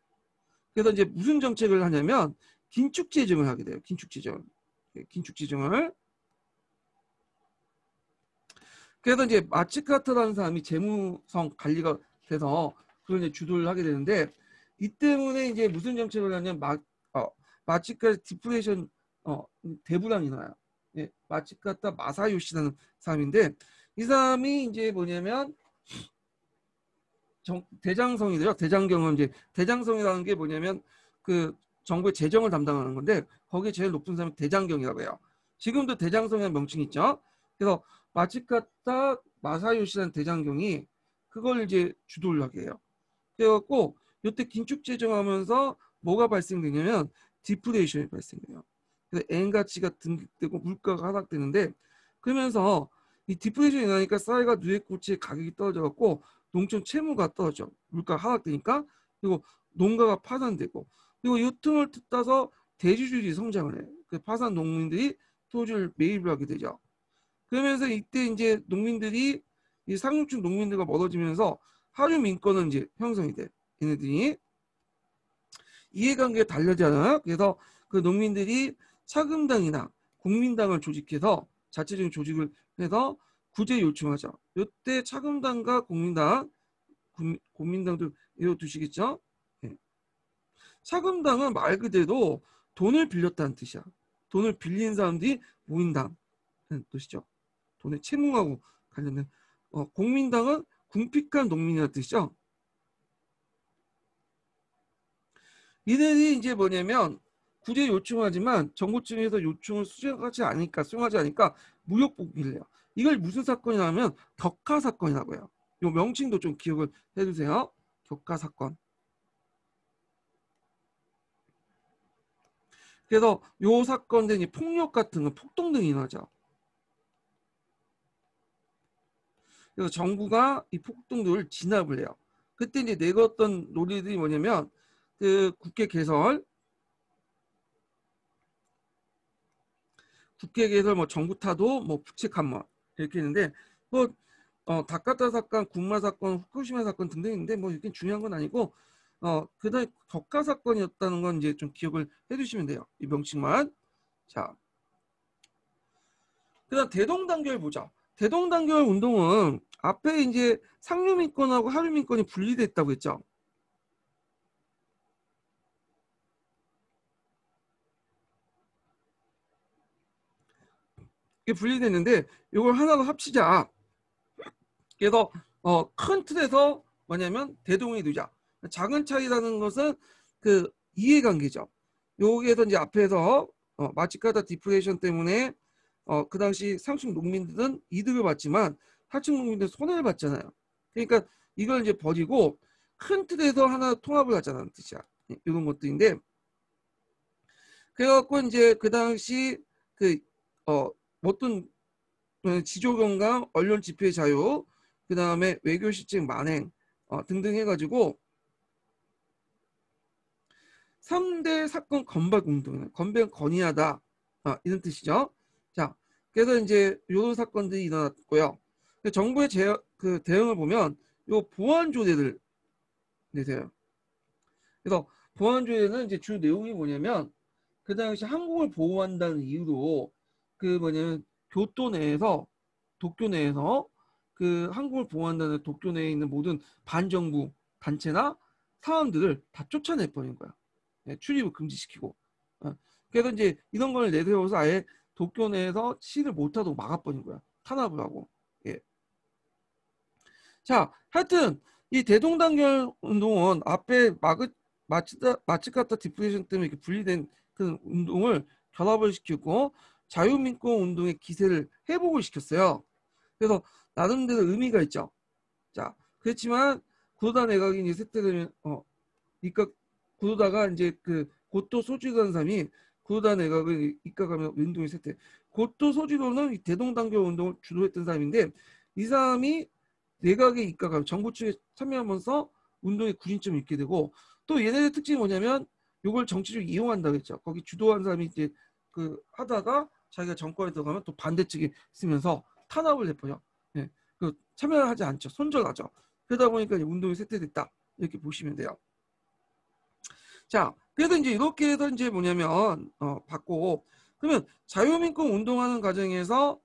그래서 이제 무슨 정책을 하냐면 긴축 재정을 하게 돼요. 긴축 재정. 긴축 재정을. 그래서 이제 마츠카트라는 사람이 재무성 관리가 돼서 그걸 이제 주도를 하게 되는데, 이 때문에 이제 무슨 정책을 하냐면 마츠카트 디플레이션 대불안이 일어나요. 예, 마츠카타 마사요시라는 사람인데, 이 사람이 이제 뭐냐면 대장성이래요. 대장경은 이제 대장성이라는 게 뭐냐면 그 정부의 재정을 담당하는 건데, 거기에 제일 높은 사람이 대장경이라고 해요. 지금도 대장성이라는 명칭이 있죠. 그래서 마츠카타 마사요시라는 대장경이 그걸 이제 주도를 하게 해요. 그래갖고 이때 긴축 재정하면서 뭐가 발생되냐면 디플레이션이 발생돼요. 그래서 엔 가치가 등극되고 물가가 하락되는데, 그러면서 이 디플레이션이 나니까 쌀과 누에꼬치의 가격이 떨어져갖고 농촌 채무가 떨어져. 물가가 하락되니까. 그리고 농가가 파산되고, 그리고 이 틈을 따서 대주주들이 성장을 해요. 그 파산 농민들이 토지를 매입을 하게 되죠. 그러면서 이때 이제 농민들이 이 상류층 농민들과 멀어지면서 하류 민권은 이제 형성이 돼. 얘네들이 이해관계가 달라지잖아요. 그래서 그 농민들이 차금당이나 국민당을 조직해서 자체적인 조직을 해서 구제 요청하죠. 이때 차금당과 국민당, 국민당도 외워두시겠죠? 네. 차금당은 말 그대로 돈을 빌렸다는 뜻이야. 돈을 빌린 사람들이 모인다는 뜻이죠. 돈의 채무하고 관련된. 국민당은 궁핍한 농민이라는 뜻이죠. 이들이 이제 뭐냐면 구제 요청하지만 정부 측에서 요청을 수용하지 않으니까 무효복귀를 해요. 이걸 무슨 사건이냐면 격하 사건이라고 해요. 이 명칭도 좀 기억을 해두세요. 격하 사건. 그래서 이 사건들이 폭력 같은 거, 폭동 등이 일어나죠. 그래서 정부가 이 폭동들을 진압을 해요. 그때 이제 내걸었던 논리들이 뭐냐면 그 국회 개설, 뭐 정부 타도, 뭐 부채 감마 이렇게 있는데, 뭐 다카타 사건, 군마 사건, 후쿠시마 사건 등등 있는데 뭐 이렇게 중요한 건 아니고, 그다음에 격가 사건이었다는 건 이제 좀 기억을 해두시면 돼요. 이 명칭만. 자, 그다음 대동단결 보자. 대동단결 운동은 앞에 이제 상류민권하고 하류민권이 분리됐다고 했죠. 이게 분리됐는데 이걸 하나로 합치자. 그래서 큰 틀에서 뭐냐면 대동이 되자. 작은 차이라는 것은 그 이해관계죠. 여기에서 이제 앞에서 마치카타 디플레이션 때문에 그 당시 상층 농민들은 이득을 받지만 하층 농민들은 손해를 받잖아요. 그러니까 이걸 이제 버리고 큰 틀에서 하나 통합을 하자는 뜻이야. 이런 것들인데, 그래갖고 이제 그 당시 그 어떤 지조건강, 언론 집회 자유, 그 다음에 외교 실직 만행 등등 해가지고 3대 사건 건박 운동, 건백 건의하다 이런 뜻이죠. 자, 그래서 이제 이런 사건들이 일어났고요. 정부의 그 대응을 보면 요 보안 조례를 내세요. 그래서 보안 조례는 이제 주 내용이 뭐냐면 그 당시 항공을 보호한다는 이유로 그 뭐냐면 교토 내에서 도쿄 내에서 그 항공을 보호한다는 도쿄 내에 있는 모든 반정부 단체나 사람들을 다 쫓아내버린 거야. 네, 출입을 금지시키고. 그래서 이제 이런 걸 내세워서 아예 도쿄 내에서 시를 못하도록 막아버린 거야. 탄압을 하고. 예. 자, 하여튼 이 대동단결 운동은 앞에 마츠카타 디프레션 때문에 이렇게 분리된 그 운동을 결합을 시키고 자유민권 운동의 기세를 회복을 시켰어요. 그래서 나름대로 의미가 있죠. 자, 그렇지만 구로다 내각이 이제 쇠퇴되면 그러니까 구로다가 이제 그 고토 소지도라는 사람이 구로다 내각을 입각하면 운동이 쇠퇴. 고토 소지도는 대동단결 운동을 주도했던 사람인데 이 사람이 내각에 입각하면 정부 측에 참여하면서 운동의 구심점이 있게 되고 또 얘네들 특징이 뭐냐면 이걸 정치적으로 이용한다고 했죠. 거기 주도한 사람이 이제 그 하다가 자기가 정권에 들어가면 또 반대측에 쓰면서 탄압을 해버려. 예, 그 참여를 하지 않죠. 손절하죠. 그러다 보니까 운동이 쇠퇴됐다. 이렇게 보시면 돼요. 자, 그래서 이제 이렇게 해서 이제 뭐냐면 받고 그러면 자유민권 운동하는 과정에서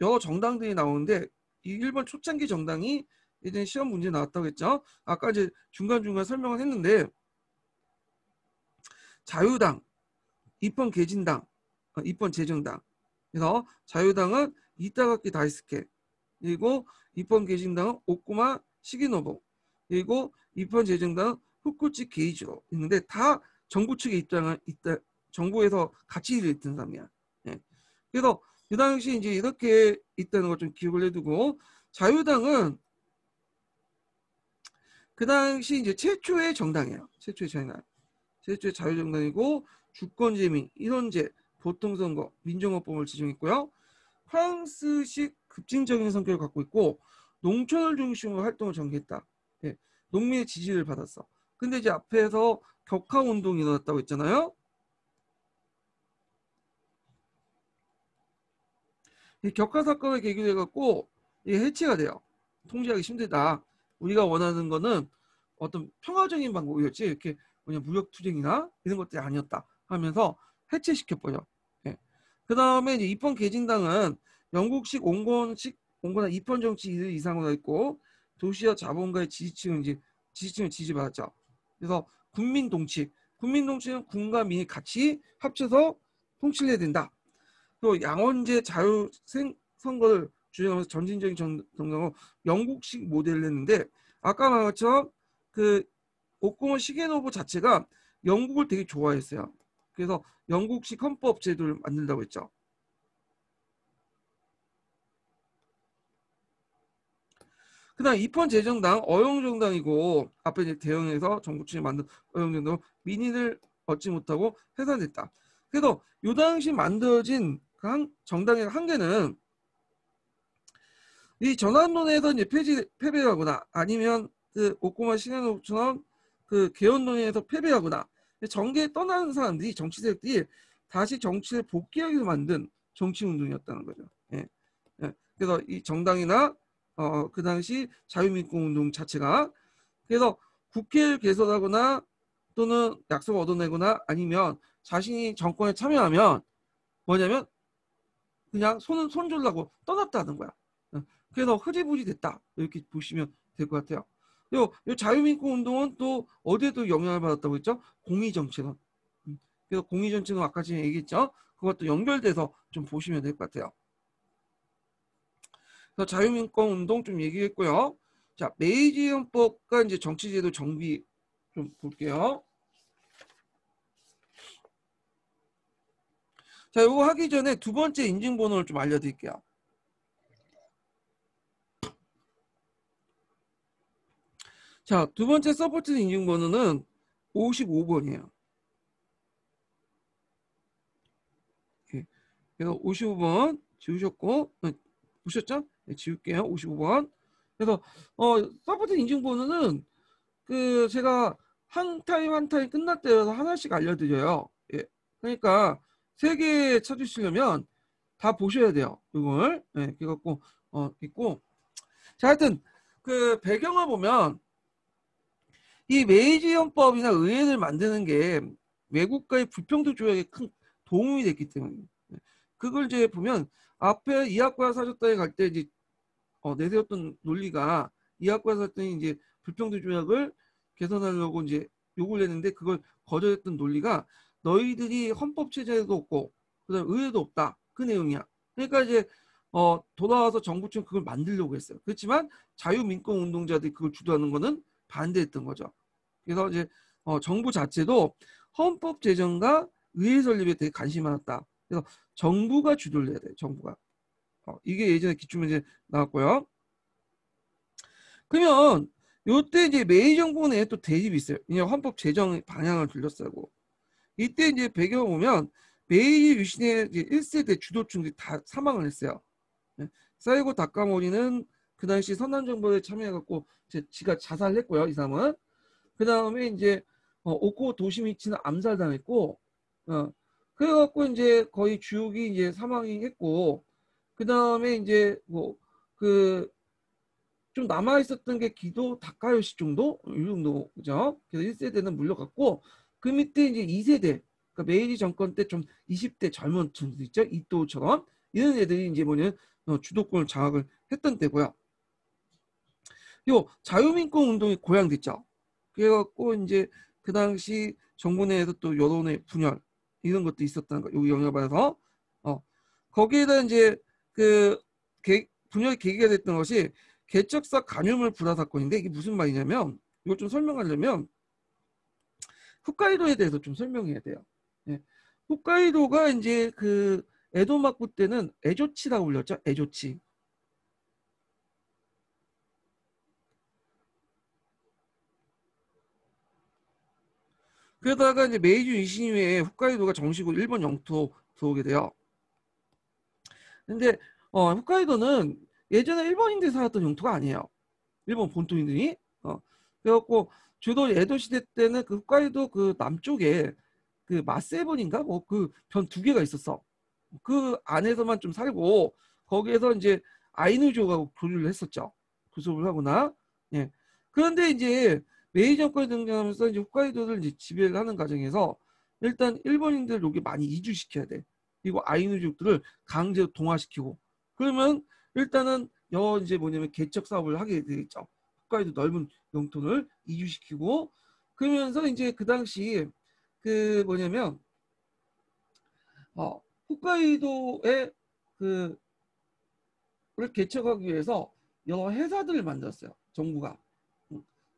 여러 정당들이 나오는데 이 일본 초창기 정당이 예전에 시험 문제 나왔다고 했죠. 아까 이제 중간중간 설명을 했는데 자유당, 입헌개진당, 입헌재정당. 그래서 자유당은 이타가키 다이스케, 그리고 입헌개진당은 오쿠마 시기노부, 그리고 입헌재정당은 후쿠치 게이지로 있는데 다 정부 측에 정부에서 같이 일을 했던 사람이야. 예. 그래서 그 당시 이제 이렇게 있다는 걸 좀 기억을 해두고 자유당은 그 당시 이제 최초의 정당이에요. 최초의 정당. 최초의 자유정당이고 주권재민, 인원제, 보통선거, 민정헌법을 지정했고요. 프랑스식 급진적인 성격을 갖고 있고 농촌을 중심으로 활동을 전개했다. 예, 농민의 지지를 받았어. 근데 이제 앞에서 격하운동이 일어났다고 했잖아요. 이 격하 사건을 계기로 해갖고 이게 해체가 돼요. 통제하기 힘들다. 우리가 원하는 거는 어떤 평화적인 방법이었지 이렇게 뭐냐 무력투쟁이나 이런 것들이 아니었다 하면서 해체시켜버려. 예. 그 다음에 이제 입헌개진당은 영국식 온건한 입헌 정치 이상으로 있고 도시와 자본가의 지지층을 지지받았죠. 그래서 국민동칙은 군과 민이 같이 합쳐서 통치를 해야 된다. 또 양원제 자유 선거를 주장하면서 전진적인 정당으로 영국식 모델을 했는데 아까 말한 것처럼 그 오쿠마 시게노부 자체가 영국을 되게 좋아했어요. 그래서 영국식 헌법 제도를 만든다고 했죠. 그다음 입헌재정당 어용정당이고 앞에 이제 대응해서 정부 측이 만든 어용정당 민의를 얻지 못하고 해산됐다. 그래서 요 당시 만들어진 그 정당의 한계는 이 전환론에서 이제 패배하거나 아니면 그 오코마 시네노처럼 그 개헌론에서 패배하거나 정계에 떠나는 사람들이 정치 세력들이 다시 정치를 복귀하기 위해서 만든 정치 운동이었다는 거죠. 예. 예. 그래서 이 정당이나 그 당시 자유민권 운동 자체가 그래서 국회를 개설하거나 또는 약속을 얻어내거나 아니면 자신이 정권에 참여하면 뭐냐면 그냥 손절라고 떠났다는 거야. 그래서 흐지부지 됐다. 이렇게 보시면 될 것 같아요. 요 자유민권 운동은 또 어디에도 영향을 받았다고 했죠? 공의정치론. 그래서 공의정치론 아까 전에 얘기했죠? 그것도 연결돼서 좀 보시면 될 것 같아요. 그래서 자유민권 운동 좀 얘기했고요. 자, 메이지 헌법과 이제 정치제도 정비 좀 볼게요. 자, 이거 하기 전에 두 번째 인증번호를 좀 알려드릴게요. 자, 두 번째 서포트 인증번호는 55번이에요. 그래서 55번 지우셨고, 보셨죠? 네, 지울게요. 55번. 그래서 서포트 인증번호는 그 제가 한 타임 끝날 때여서 하나씩 알려드려요. 예. 그러니까 3개 찾으시려면 다 보셔야 돼요. 이걸. 예, 그래갖고 있고. 자, 하여튼 그 배경을 보면 이 메이지 헌법이나 의회를 만드는 게 외국과의 불평등 조약에 큰 도움이 됐기 때문에 그걸 이제 보면 앞에 이학과 사줬다에 갈 때 이제 내세웠던 논리가 이학과 사줬더니 이제 불평등 조약을 개선하려고 이제 요구를 했는데 그걸 거절했던 논리가 너희들이 헌법 체제도 없고 그다음 의회도 없다 그 내용이야. 그러니까 이제 돌아와서 정부 측은 그걸 만들려고 했어요. 그렇지만 자유민권 운동자들이 그걸 주도하는 거는 반대했던 거죠. 그래서 이제 정부 자체도 헌법 제정과 의회 설립에 되게 관심이 많았다. 그래서 정부가 주도를 해야 돼요. 정부가. 이게 예전에 기출문제 나왔고요. 그러면 요때 이제 메이 정부 내에 또 대립이 있어요. 이제 헌법 제정 방향을 둘러싸고 이때 이제 배경 보면 메이 유신의 1세대 주도층들이 다 사망을 했어요. 사이고 다카모리는 그 당시 선남정부에 참여해갖고 지가 자살했고요. 이 사람은. 그 다음에 이제 오코 도시미치는 암살당했고, 그래갖고 이제 거의 주역이 이제 사망이 했고, 그 다음에 이제 뭐 그 좀 남아 있었던 게 기도 다카요시 정도 이 정도 그죠? 그래서 1세대는 물러갔고 그 밑에 이제 2세대 그러니까 메이지 정권 때 좀 20대 젊은 친구들 있죠? 이토처럼 이런 애들이 이제 뭐냐면 주도권을 장악을 했던 때고요. 요 자유민권 운동이 고양됐죠. 그래갖고 이제 그 당시 정부 내에서 또 여론의 분열 이런 것도 있었다는 거. 여기 영향을 받아서 거기에다 이제 그 분열의 계기가 됐던 것이 개척사 간유물 불화 사건인데 이게 무슨 말이냐면 이걸 좀 설명하려면 홋카이도에 대해서 좀 설명해야 돼요. 예. 홋카이도가 이제 그 에도마쿠 때는 에조치라고 불렸죠. 에조치. 그러다가 이제 메이주 이신 이후에 홋카이도가 정식으로 일본 영토 들어오게 돼요. 근데 홋카이도는 예전에 일본인들이 살았던 영토가 아니에요. 일본 본토인들이. 그래갖고 주도 에도 시대 때는 그 홋카이도 그 남쪽에 그 마세본인가 뭐 그 변 두 개가 있었어. 그 안에서만 좀 살고 거기에서 이제 아이누족하고 교류를 했었죠. 교섭을 하거나. 예. 그런데 이제 메이 정권이 등장하면서 이제 홋카이도를 이제 지배를 하는 과정에서 일단 일본인들 여기 많이 이주시켜야 돼. 그리고 아이누족들을 강제로 동화시키고 그러면 일단은 이제 뭐냐면 개척 사업을 하게 되겠죠. 홋카이도 넓은 영토를 이주시키고 그러면서 이제 그 당시 그 뭐냐면 홋카이도에 그를 개척하기 위해서 여러 회사들을 만들었어요. 정부가.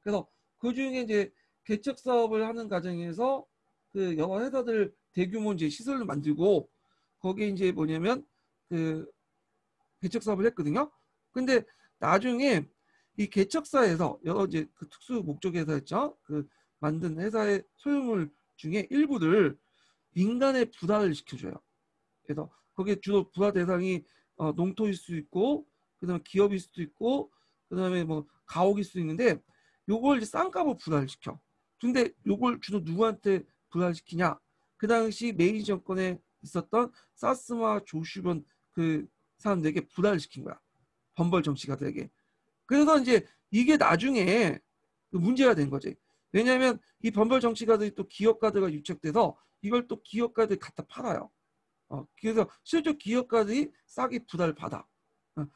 그래서 그 중에 이제 개척 사업을 하는 과정에서 그 여러 회사들 대규모 이제 시설을 만들고 거기에 이제 뭐냐면 그 개척 사업을 했거든요. 근데 나중에 이 개척사에서 여러 이제 그 특수 목적 회사였죠. 그 만든 회사의 소유물 중에 일부를 민간에 부담을 시켜줘요. 그래서 거기에 주로 부과 대상이 농토일 수 있고 그다음에 기업일 수도 있고 그다음에 뭐 가옥일 수도 있는데 요걸 이제 싼값으로 부과를 시켜. 근데 요걸 주로 누구한테 부과를 시키냐? 그 당시 메이지 정권에 있었던 사스마 조슈번 그 사람들에게 부과를 시킨 거야. 범벌 정치가들에게. 그래서 이제 이게 나중에 문제가 된 거지. 왜냐하면 이 범벌 정치가들이 또 기업가들과 유착돼서 이걸 또 기업가들이 갖다 팔아요. 그래서 실제 기업가들이 싸게 부담을 받아.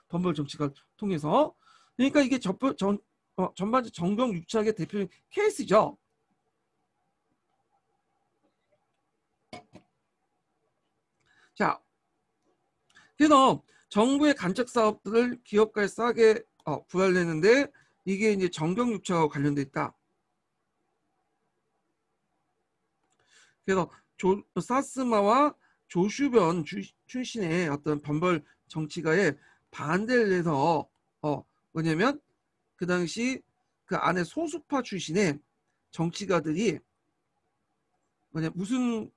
범벌 정치가 통해서. 그러니까 이게 전반적 정경 유착의 대표적인 케이스죠. 자, 그래서 정부의 간척 사업들을 기업가에 싸게 부활했는데 이게 이제 정경 유착하고 관련돼 있다. 그래서 사스마와 조슈변 출신의 어떤 범벌 정치가의 반대를 해서 뭐냐면 그 당시 그 안에 소수파 출신의 정치가들이 무슨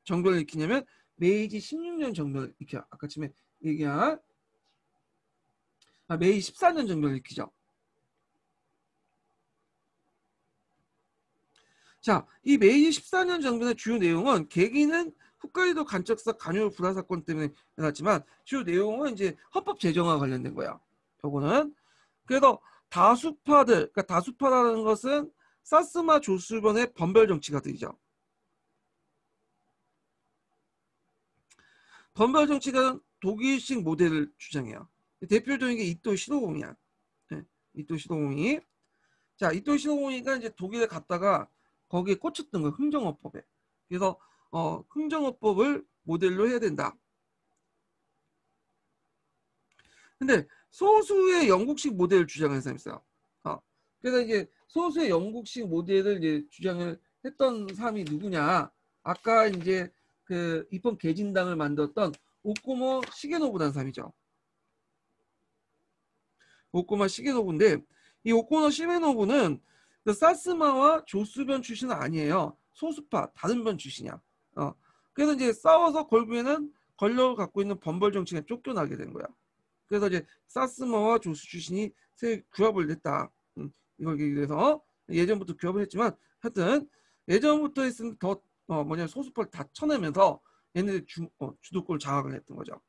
정변을 일으키냐면 메이지 16년 정변을 일으켜. 아까 전에 얘기한 메이지 14년 정변을 일으키죠. 자, 이 메이지 14년 정변의 주요 내용은 계기는 홋카이도 간척사 간요 불화 사건 때문에 일어났지만 주요 내용은 이제 헌법 제정과 관련된 거야. 요거는 그래서 다수파들, 그러니까 다수파라는 것은 사스마 조수변의 범벌 정치가들이죠. 번발 정치가 독일식 모델을 주장해요. 대표적인 게 이토 시도공이야. 네, 이토 시도공이. 자, 이토 시도공이가 이제 독일에 갔다가 거기에 꽂혔던 거예요. 흥정어법에. 그래서 흥정어법을 모델로 해야 된다. 근데 소수의 영국식 모델을 주장하는 사람이 있어요. 그래서 이제 소수의 영국식 모델을 이제 주장을 했던 사람이 누구냐? 아까 이제 그 입헌 개진당을 만들었던 오코모 시게노부라는 사람이죠. 오코모 시게노부인데 이 오코모 시게노부는 그 사스마와 조수변 출신은 아니에요. 소수파 다른 변 출신이야. 그래서 이제 싸워서 결국에는 권력을 갖고 있는 번벌 정치가 쫓겨나게 된 거야. 그래서 이제 사스마와 조수 출신이 새 규합을 냈다. 이걸 그래서 예전부터 규합을 했지만 하여튼 예전부터 했으면 더 소수파를 다 쳐내면서 얘네들 주도권을 장악을 했던 거죠.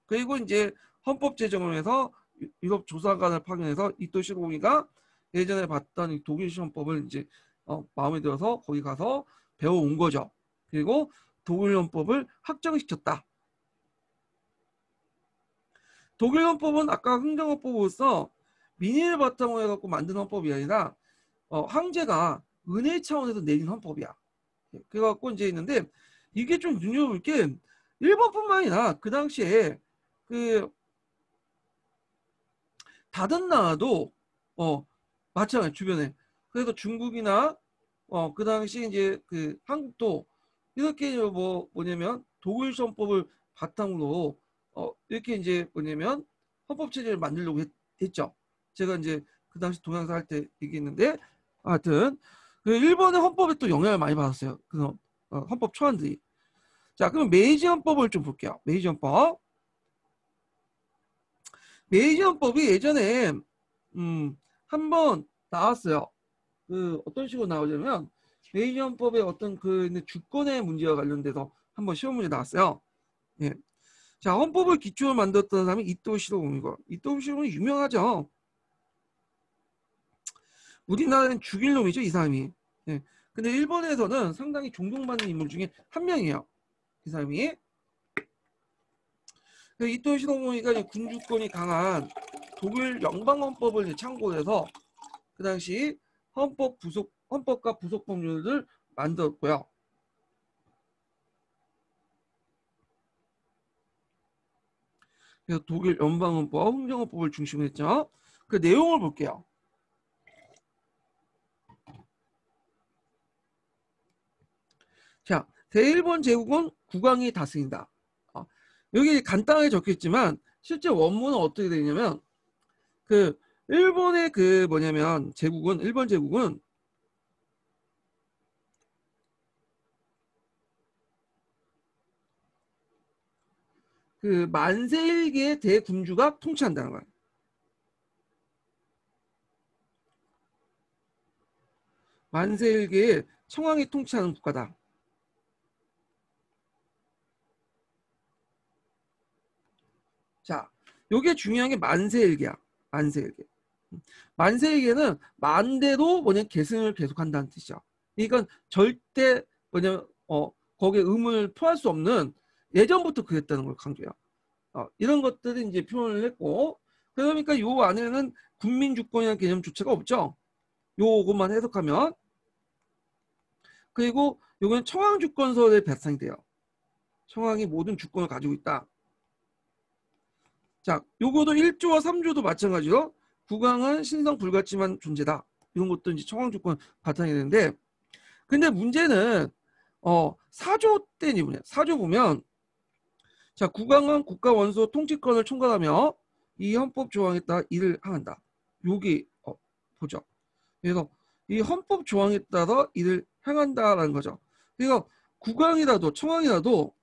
그리고 이제 헌법 제정을 해서 유럽 조사관을 파견해서 이토 시로공이가 예전에 봤던 이 독일식 헌법을 이제 마음에 들어서 거기 가서 배워온 거죠. 그리고 독일 헌법을 확정시켰다. 독일 헌법은 아까 흥정헌법으로서 민의를 바탕으로 해갖고 만든 헌법이 아니라 황제가 은혜 차원에서 내린 헌법이야. 그래갖고 이제 있는데 이게 좀 눈여볼 게 일본뿐만 아니라 그 당시에 그 다른 나라도 마찬가지 주변에 그래서 중국이나 그 당시 이제 그 한국도 이렇게 뭐냐면 독일 헌법을 바탕으로 이렇게 이제 뭐냐면 헌법 체제를 만들려고 했죠. 제가 이제 그 당시 동양사 할 때 얘기했는데 하여튼 그 일본의 헌법에 또 영향을 많이 받았어요. 그 헌법 초안들이. 자, 그럼 메이지 헌법을 좀 볼게요. 메이지 헌법. 메이지 헌법이 예전에 한번 나왔어요. 그 어떤 식으로 나오냐면 메이지 헌법의 어떤 그 주권의 문제와 관련돼서 한번 시험 문제 나왔어요. 예. 자, 헌법을 기초로 만들었던 사람이 이토 시로공이고 이토 시로공이 유명하죠. 우리나라는 죽일 놈이죠, 이 사람이. 예. 근데 일본에서는 상당히 존경받는 인물 중에 한 명이에요. 이 사람이. 이토 시로공이가 군주권이 강한 독일 연방헌법을 참고해서 그 당시 헌법과 부속 법률을 만들었고요. 그래서 독일 연방헌법, 흥정헌법을 중심으로 했죠. 그 내용을 볼게요. 자, 대일본 제국은 국왕이 다스린다. 여기 간단하게 적혀있지만 실제 원문은 어떻게 되냐면 그 일본의 그 뭐냐면 일본 제국은 그 만세일기의 대군주가 통치한다는 거예요. 만세일기의 청왕이 통치하는 국가다. 자, 요게 중요한 게 만세일기야. 만세일기. 만세일기는 만대도 계승을 계속한다는 뜻이죠. 이건 절대 거기에 의문을 표할 수 없는 예전부터 그랬다는 걸 강조해요. 이런 것들이 이제 표현을 했고 그러니까 요 안에는 국민 주권이라는 개념 자체가 없죠. 요것만 해석하면 그리고 요건 청왕 주권서에 배상이 돼요. 청왕이 모든 주권을 가지고 있다. 자, 요거도 1조와 3조도 마찬가지로 국왕은 신성 불같지만 존재다. 이런 것도 이제 청왕 주권 바탕이 되는데 근데 문제는 4조 때니 뭐냐. 4조 보면 자, 국왕은 국가 원수 통치권을 총괄하며 이 헌법 조항에 따라 일을 행한다. 여기 보죠. 그래서 이 헌법 조항에 따라 일을 행한다라는 거죠. 그래서 국왕이라도 청왕이라도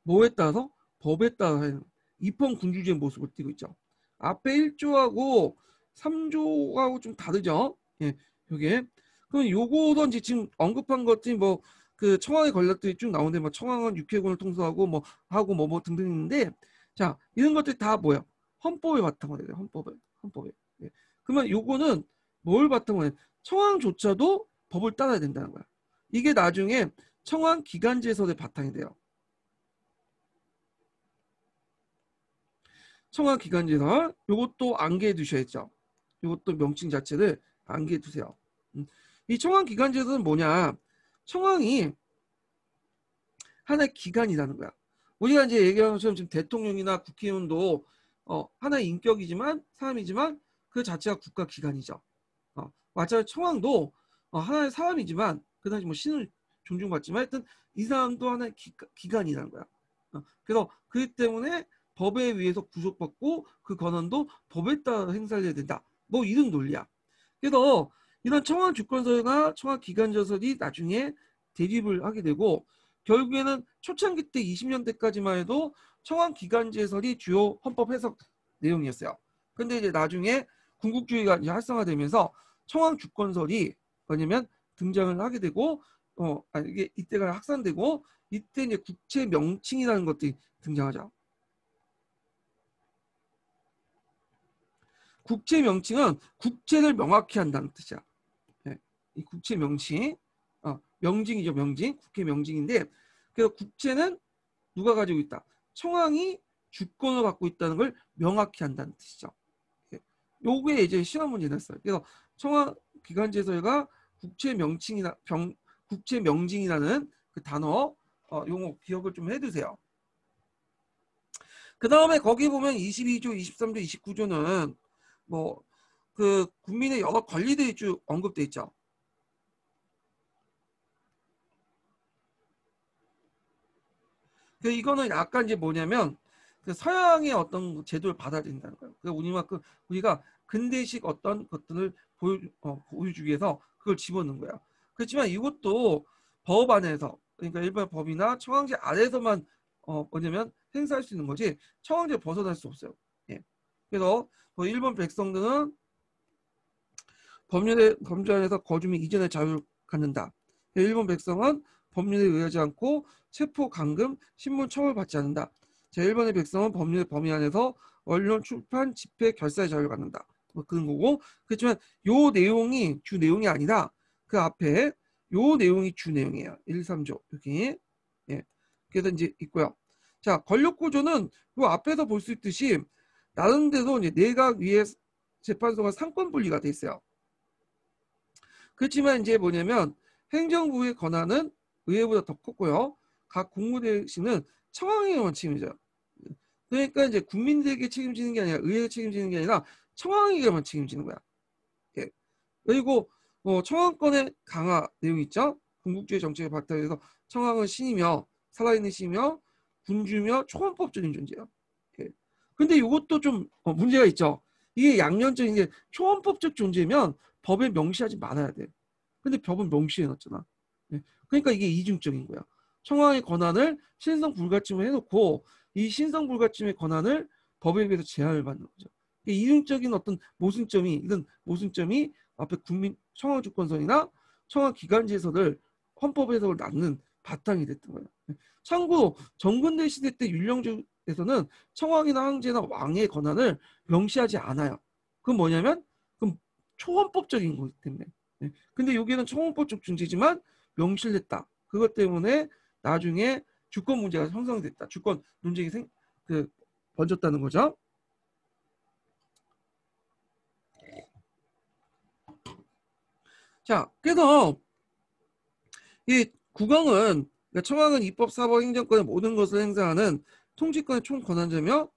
뭐에 따라서 법에 따라 입헌 군주제의 모습을 띠고 있죠. 앞에 1조하고 3조하고 좀 다르죠. 예, 요게. 그럼 요거도 이제 지금 언급한 것들이 그 청왕의 권력들이 쭉 나오는데 청왕은 육해군을 통솔하고 하고 등등 있는데 자, 이런 것들이 다 뭐야? 헌법에 바탕으로 해요. 헌법에. 예. 그러면 요거는 뭘 바탕으로 해? 청왕조차도 법을 따라야 된다는 거야. 이게 나중에 청왕 기간제설의 바탕이 돼요. 청와기관제설 요것도 암기해 두셔야죠. 요것도 명칭 자체를 암기해 두세요. 이 청와기관제설은 뭐냐? 청왕이 하나의 기관이라는 거야. 우리가 이제 얘기하는 것처럼 지금 대통령이나 국회의원도 하나의 인격이지만 사람이지만 그 자체가 국가기관이죠. 마찬가지로 청왕도 하나의 사람이지만 그 당시 뭐 신을 존중받지만 하여튼 이 사람도 하나의 기관이라는 거야. 그래서 그렇기 때문에 법에 의해서 구속받고 그 권한도 법에 따라 행사를 해야 된다. 뭐 이런 논리야. 그래서 이런 청왕 주권설과 청왕 기관제설이 나중에 대립을 하게 되고 결국에는 초창기 때 20년대까지만 해도 청왕 기관제설이 주요 헌법 해석 내용이었어요. 근데 이제 나중에 군국주의가 이제 활성화되면서 청왕 주권설이 뭐냐면 등장을 하게 되고 이게 이때가 확산되고 이때 이제 국채 명칭이라는 것들이 등장하죠. 국채 명칭은 국채를 명확히 한다는 뜻이야. 네. 이 국채 명칭, 명징이죠, 명징. 국회 명징인데, 그래서 국채는 누가 가지고 있다? 청왕이 주권을 갖고 있다는 걸 명확히 한다는 뜻이죠. 요게 이제 시험 문제 냈어요. 그래서 청왕 기관제설과 국채 명징이라는 그 단어 용어 기억을 좀 해두세요. 그 다음에 거기 보면 22조, 23조, 29조는 뭐 그 국민의 여러 권리들이 쭉 언급돼 있죠. 그 이거는 약간 이제 뭐냐면 그 서양의 어떤 제도를 받아들인다는 거예요. 그 우리가 근대식 어떤 것들을 보여주기 위해서 그걸 집어넣은 거야. 그렇지만 이것도 법 안에서 그러니까 일반 법이나 청왕제 아래에서만 뭐냐면 행사할 수 있는 거지 청왕제 벗어날 수 없어요. 예. 그래서 뭐 일본 백성들은 범죄 안에서 거주 및 이전의 자유를 갖는다. 일본 백성은 법률에 의하지 않고 체포, 감금, 신문 처벌받지 않는다. 일본의 백성은 법률의 범위 안에서 언론, 출판, 집회, 결사의 자유를 갖는다. 뭐 그런 거고 그렇지만 요 내용이 주 내용이 아니라 그 앞에 요 내용이 주 내용이에요. 1, 3조 여기 예. 그래서 이제 있고요. 자 권력구조는 요 앞에서 볼 수 있듯이 나름대로 이제 내각 위에 재판소가 상권 분리가 돼 있어요. 그렇지만 이제 뭐냐면 행정부의 권한은 의회보다 더 컸고요. 각 국무대행은 청왕에게만 책임져요. 그러니까 이제 국민들에게 책임지는 게 아니라 의회가 책임지는 게 아니라 청왕에게만 책임지는 거야. 예. 그리고 청왕권의 강화 내용 있죠. 군국주의 정책에 박탈해서 청왕은 신이며 살아있는 신이며 군주며 초헌법적인 존재예요. 예. 근데 이것도 좀 문제가 있죠. 이게 양면적인 게 초헌법적 존재면 법에 명시하지 말아야 돼. 근데 법은 명시해 놨잖아. 예. 그러니까 이게 이중적인 거야. 청왕의 권한을 신성 불가침을 해놓고 이 신성 불가침의 권한을 법에 의해서 제한을 받는 거죠. 이중적인 어떤 이런 모순점이 앞에 청왕 주권선이나 청왕 기관제설을 헌법 해석을 낳는 바탕이 됐던 거예요. 참고로 정근대 시대 때 율령주에서는 청왕이나 황제나 왕의 권한을 명시하지 않아요. 그건 뭐냐면 그럼 초헌법적인 거기 때문에. 근데 여기는 청헌법적 존재지만 명시를 했다. 그것 때문에 나중에 주권 문제가 형성됐다. 주권 논쟁이 번졌다는 거죠. 자, 그래서 이 국왕은 그러니까 청왕은 입법, 사법, 행정권의 모든 것을 행사하는 통치권의 총권한자며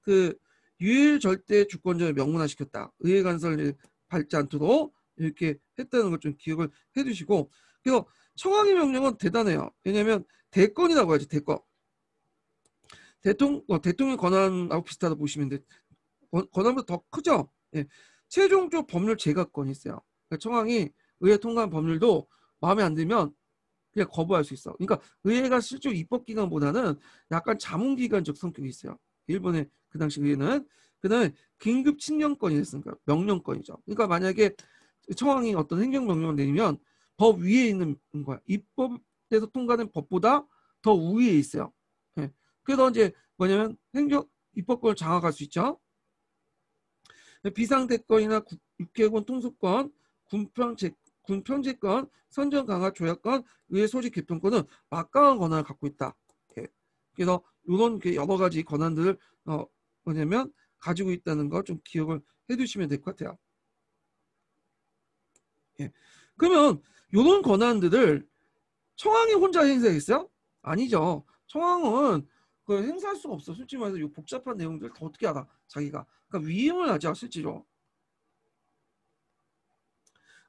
그 유일 절대 주권자를 명문화시켰다. 의회 간섭을 밟지 않도록 이렇게 했다는 걸 좀 기억을 해두시고 그래서 청왕의 명령은 대단해요. 왜냐하면 대권이라고 하지 대권. 대통령 권한하고 비슷하다 보시면 돼. 권한보다 더 크죠. 예. 최종적 법률 제각권이 있어요. 그러니까 청왕이 의회 통과한 법률도 마음에 안 들면 그냥 거부할 수 있어. 그러니까 의회가 실제로 입법기관보다는 약간 자문기관적 성격이 있어요. 일본의 그 당시 의회는. 그다음에 긴급 칙령권이 됐으니까 명령권이죠. 그러니까 만약에 청왕이 어떤 행정명령을 내리면 법 위에 있는 거야. 입법에서 통과된 법보다 더 우위에 있어요. 예. 그래서 이제 뭐냐면 입법권을 장악할 수 있죠. 비상대권이나 육개권 통수권, 군편제권, 선정 강화 조약권, 의회 소집 개편권은 막강한 권한을 갖고 있다. 예. 그래서 이런 여러 가지 권한들을 뭐냐면 가지고 있다는 거 좀 기억을 해두시면 될 것 같아요. 예. 그러면 이런 권한들을 청왕이 혼자 행사했어요? 아니죠. 청왕은 그 행사할 수가 없어. 솔직히 말해서 이 복잡한 내용들을 더 어떻게 알아? 자기가. 그러니까 위임을 하죠, 실제로.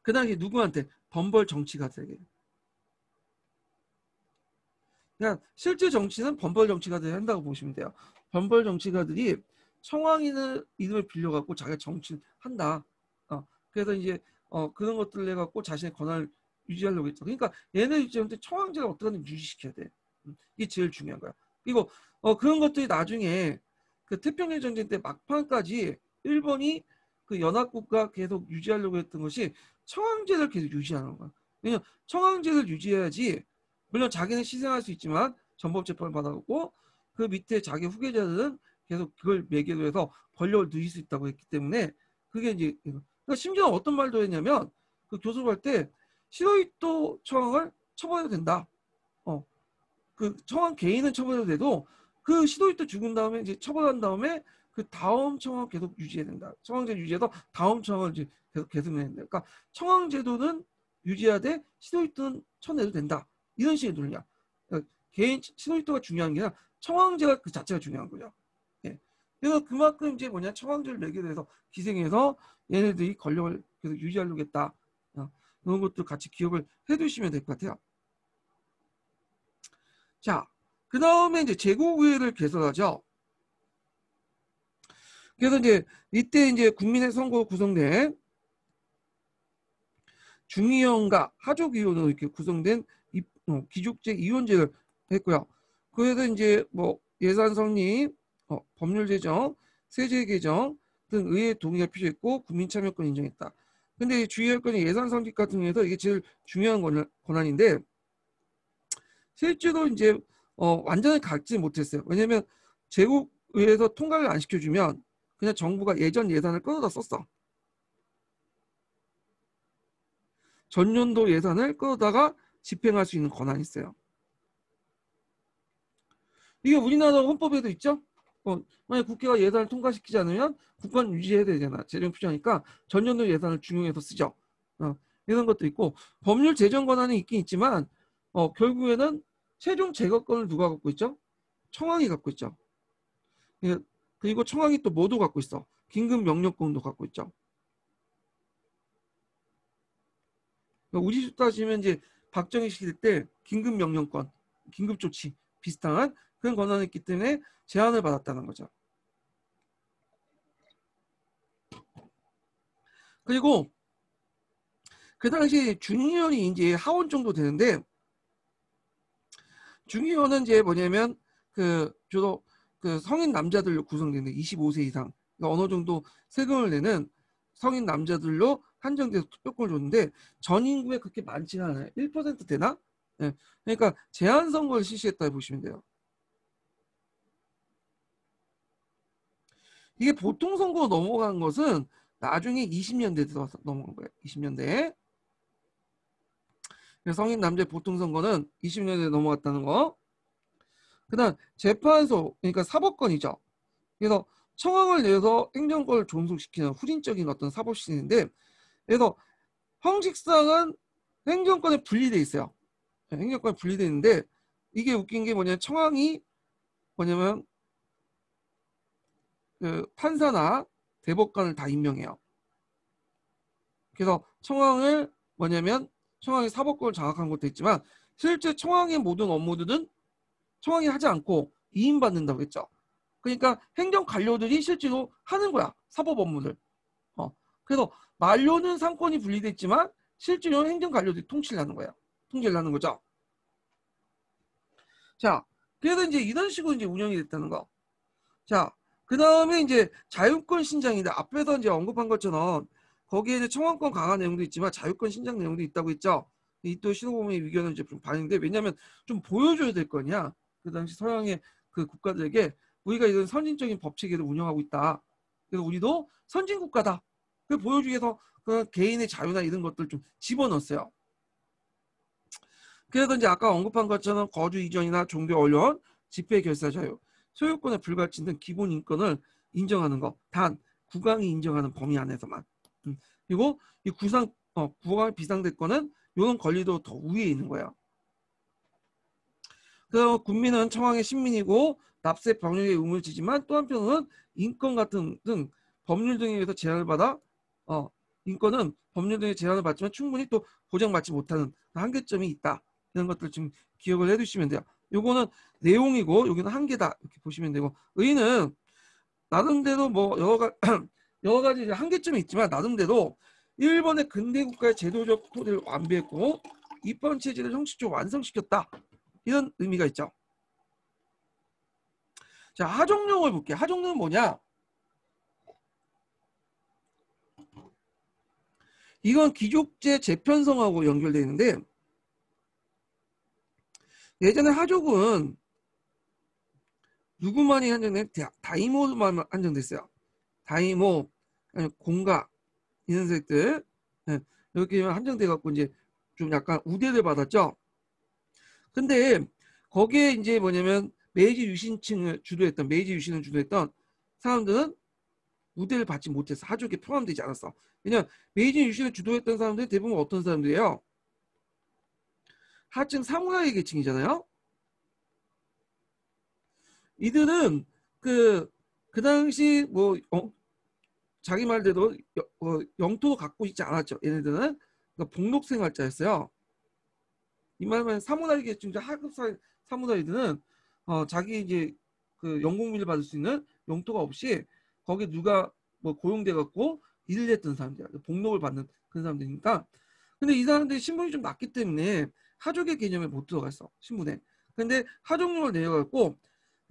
그 당시 누구한테? 범벌 정치가들에게. 그냥 실제 정치는 범벌 정치가들이 한다고 보시면 돼요. 범벌 정치가들이 청왕인의 이름을 빌려갖고 자기가 정치를 한다. 그래서 이제 그런 것들을 해갖고 자신의 권한을 유지하려고 했죠. 그러니까 얘네 입장에서 청왕제를 어떻게든 유지시켜야 돼. 이게 제일 중요한 거야. 그리고 그런 것들이 나중에 그 태평양 전쟁 때 막판까지 일본이 그 연합국가 계속 유지하려고 했던 것이 청왕제를 계속 유지하는 거야. 왜냐면 청왕제를 유지해야지 물론 자기는 희생할 수 있지만 전법 재판을 받아갖고 그 밑에 자기 후계자들은 계속 그걸 매개로 해서 권력을 누릴 수 있다고 했기 때문에 그게 이제 그러니까 심지어 어떤 말도 했냐면 그 교섭할 때 시로이토 청왕을 처벌해도 된다. 그 청왕 개인은 처벌해도 돼도 그 시도이토 죽은 다음에 이제 처벌한 다음에 그 다음 청왕 계속 유지해야 된다. 청왕제 유지해서 다음 청왕을 이제 계속 해야 된다. 그러니까 청왕제도는 유지하되 시도이토는 쳐내도 된다. 이런 식의 논리야. 그러니까 개인 시도이토가 중요한 게 아니라 청왕제가 그 자체가 중요한 거죠. 예. 그래서 그만큼 이제 뭐냐 청왕제를 매개로 해서 기생해서 얘네들이 권력을 계속 유지하려고 했다. 그런 것도 같이 기억을 해두시면 될 것 같아요. 자, 그 다음에 이제 제국의회를 개설하죠. 그래서 이제 이때 이제 국민의 선거로 구성된 중의원과 하족위원으로 이렇게 구성된 기족제 위원제를 했고요. 그래서 이제 뭐 예산 성립, 법률 제정, 세제 개정 등 의회 동의가 필요했고 국민 참여권 인정했다. 근데 주의할 건 예산 성립 같은 경우에서 이게 제일 중요한 권한인데 실제로 이제 완전히 갖지 못했어요. 왜냐하면 제국의회에서 통과를 안 시켜주면 그냥 정부가 예전 예산을 끌어다 썼어. 전년도 예산을 끌어다가 집행할 수 있는 권한이 있어요. 이게 우리나라 헌법에도 있죠. 만약 국회가 예산을 통과시키지 않으면 국가는 유지해야 되잖아. 재정 필요하니까 전년도 예산을 중용해서 쓰죠. 이런 것도 있고 법률 제정 권한이 있긴 있지만 결국에는 최종 제거권을 누가 갖고 있죠? 청왕이 갖고 있죠. 그리고 청왕이 또 뭐도 갖고 있어? 긴급 명령권도 갖고 있죠. 우리 따지면 이제 박정희 시대 때 긴급 명령권, 긴급 조치 비슷한 그런 권한이 있기 때문에 제한을 받았다는 거죠. 그리고 그 당시 중의원이 이제 하원 정도 되는데 중의원은 이제 뭐냐면 주로 그 성인 남자들로 구성되는 25세 이상 그러니까 어느 정도 세금을 내는 성인 남자들로 한정돼서 투표권을 줬는데 전 인구에 그렇게 많지가 않아요. 1% 되나? 네. 그러니까 제한 선거를 실시했다 보시면 돼요. 이게 보통 선거로 넘어간 것은 나중에 20년대 들어서 넘어간 거예요. 20년대. 성인 남자 보통 선거는 20년대에 넘어갔다는 거. 그다음 재판소 그러니까 사법권이죠. 그래서 청왕을 내서 행정권을 존속시키는 후진적인 어떤 사법시인데 그래서 형식상은 행정권에 분리돼 있어요. 행정권에 분리돼 있는데 이게 웃긴 게 뭐냐면 청왕이 뭐냐면 그 판사나 대법관을 다 임명해요. 그래서 청왕을 뭐냐면 청왕이 사법권을 장악한 것도 있지만 실제 청왕의 모든 업무들은 청왕이 하지 않고 위임받는다고 했죠. 그러니까 행정 관료들이 실제로 하는 거야. 사법 업무를. 그래서 만료는 상권이 분리됐지만 실제로 행정 관료들이 통치를 하는 거야. 통제를 하는 거죠. 자, 그래서 이제 이런 식으로 이제 운영이 됐다는 거. 자, 그 다음에 이제 자유권 신장인데 앞에서 이제 언급한 것처럼 거기에 이제 청원권 강화 내용도 있지만 자유권 신장 내용도 있다고 했죠. 이 또 시도범의 의견은 이제 좀 반영돼. 왜냐하면 좀 보여줘야 될 거냐. 그 당시 서양의 그 국가들에게 우리가 이런 선진적인 법 체계를 운영하고 있다. 그래서 우리도 선진 국가다. 그 보여주기 위해서 그 개인의 자유나 이런 것들 좀 집어넣었어요. 그래서 이제 아까 언급한 것처럼 거주 이전이나 종교 언론, 집회 결사 자유, 소유권의 불가침 등 기본 인권을 인정하는 거. 단 국왕이 인정하는 범위 안에서만. 그리고 이 국왕 비상대권은 이런 권리도 더 위에 있는 거예요. 그래서 국민은 청왕의 신민이고 납세 병역에 의무를 지지만 또 한편으로는 인권 같은 등 법률 등에 의해서 제한을 받아 인권은 법률 등의 제한을 받지만 충분히 또 보장받지 못하는 한계점이 있다. 이런 것들 좀 기억을 해두시면 돼요. 요거는 내용이고 여기는 한계다 이렇게 보시면 되고 의는 나름대로 뭐 여러 가지 한계점이 있지만 나름대로 일본의 근대 국가의 제도적 토대를 완비했고 입법 체제를 형식적으로 완성시켰다. 이런 의미가 있죠. 자, 하종령을 볼게요. 하종령은 뭐냐? 이건 귀족제 재편성하고 연결되어 있는데 예전에 하족은 누구만이 한정된 다이모만 한정됐어요. 다이모, 공가 이런 색들 이렇게 한정돼 갖고 이제 좀 약간 우대를 받았죠. 근데 거기에 이제 뭐냐면 메이지 유신층을 주도했던 메이지 유신을 주도했던 사람들은 우대를 받지 못해서 하족에 포함되지 않았어. 왜냐면 메이지 유신을 주도했던 사람들이 대부분 어떤 사람들이에요? 하층 사무라이 계층이잖아요. 이들은 그 당시 뭐 자기 말대로 영토도 갖고 있지 않았죠. 얘네들은 그러니까 복록 생활자였어요. 이 말은 사무라이 계층 하급 사무라이들은 자기 이제 그 영공비를 받을 수 있는 영토가 없이 거기 누가 뭐 고용돼 갖고 일을 했던 사람들이야. 복록을 받는 그런 사람들이니까. 근데 이 사람들이 신분이 좀 낮기 때문에 하족의 개념에 못 들어갔어. 신분에. 근데 하족령을 내려갖고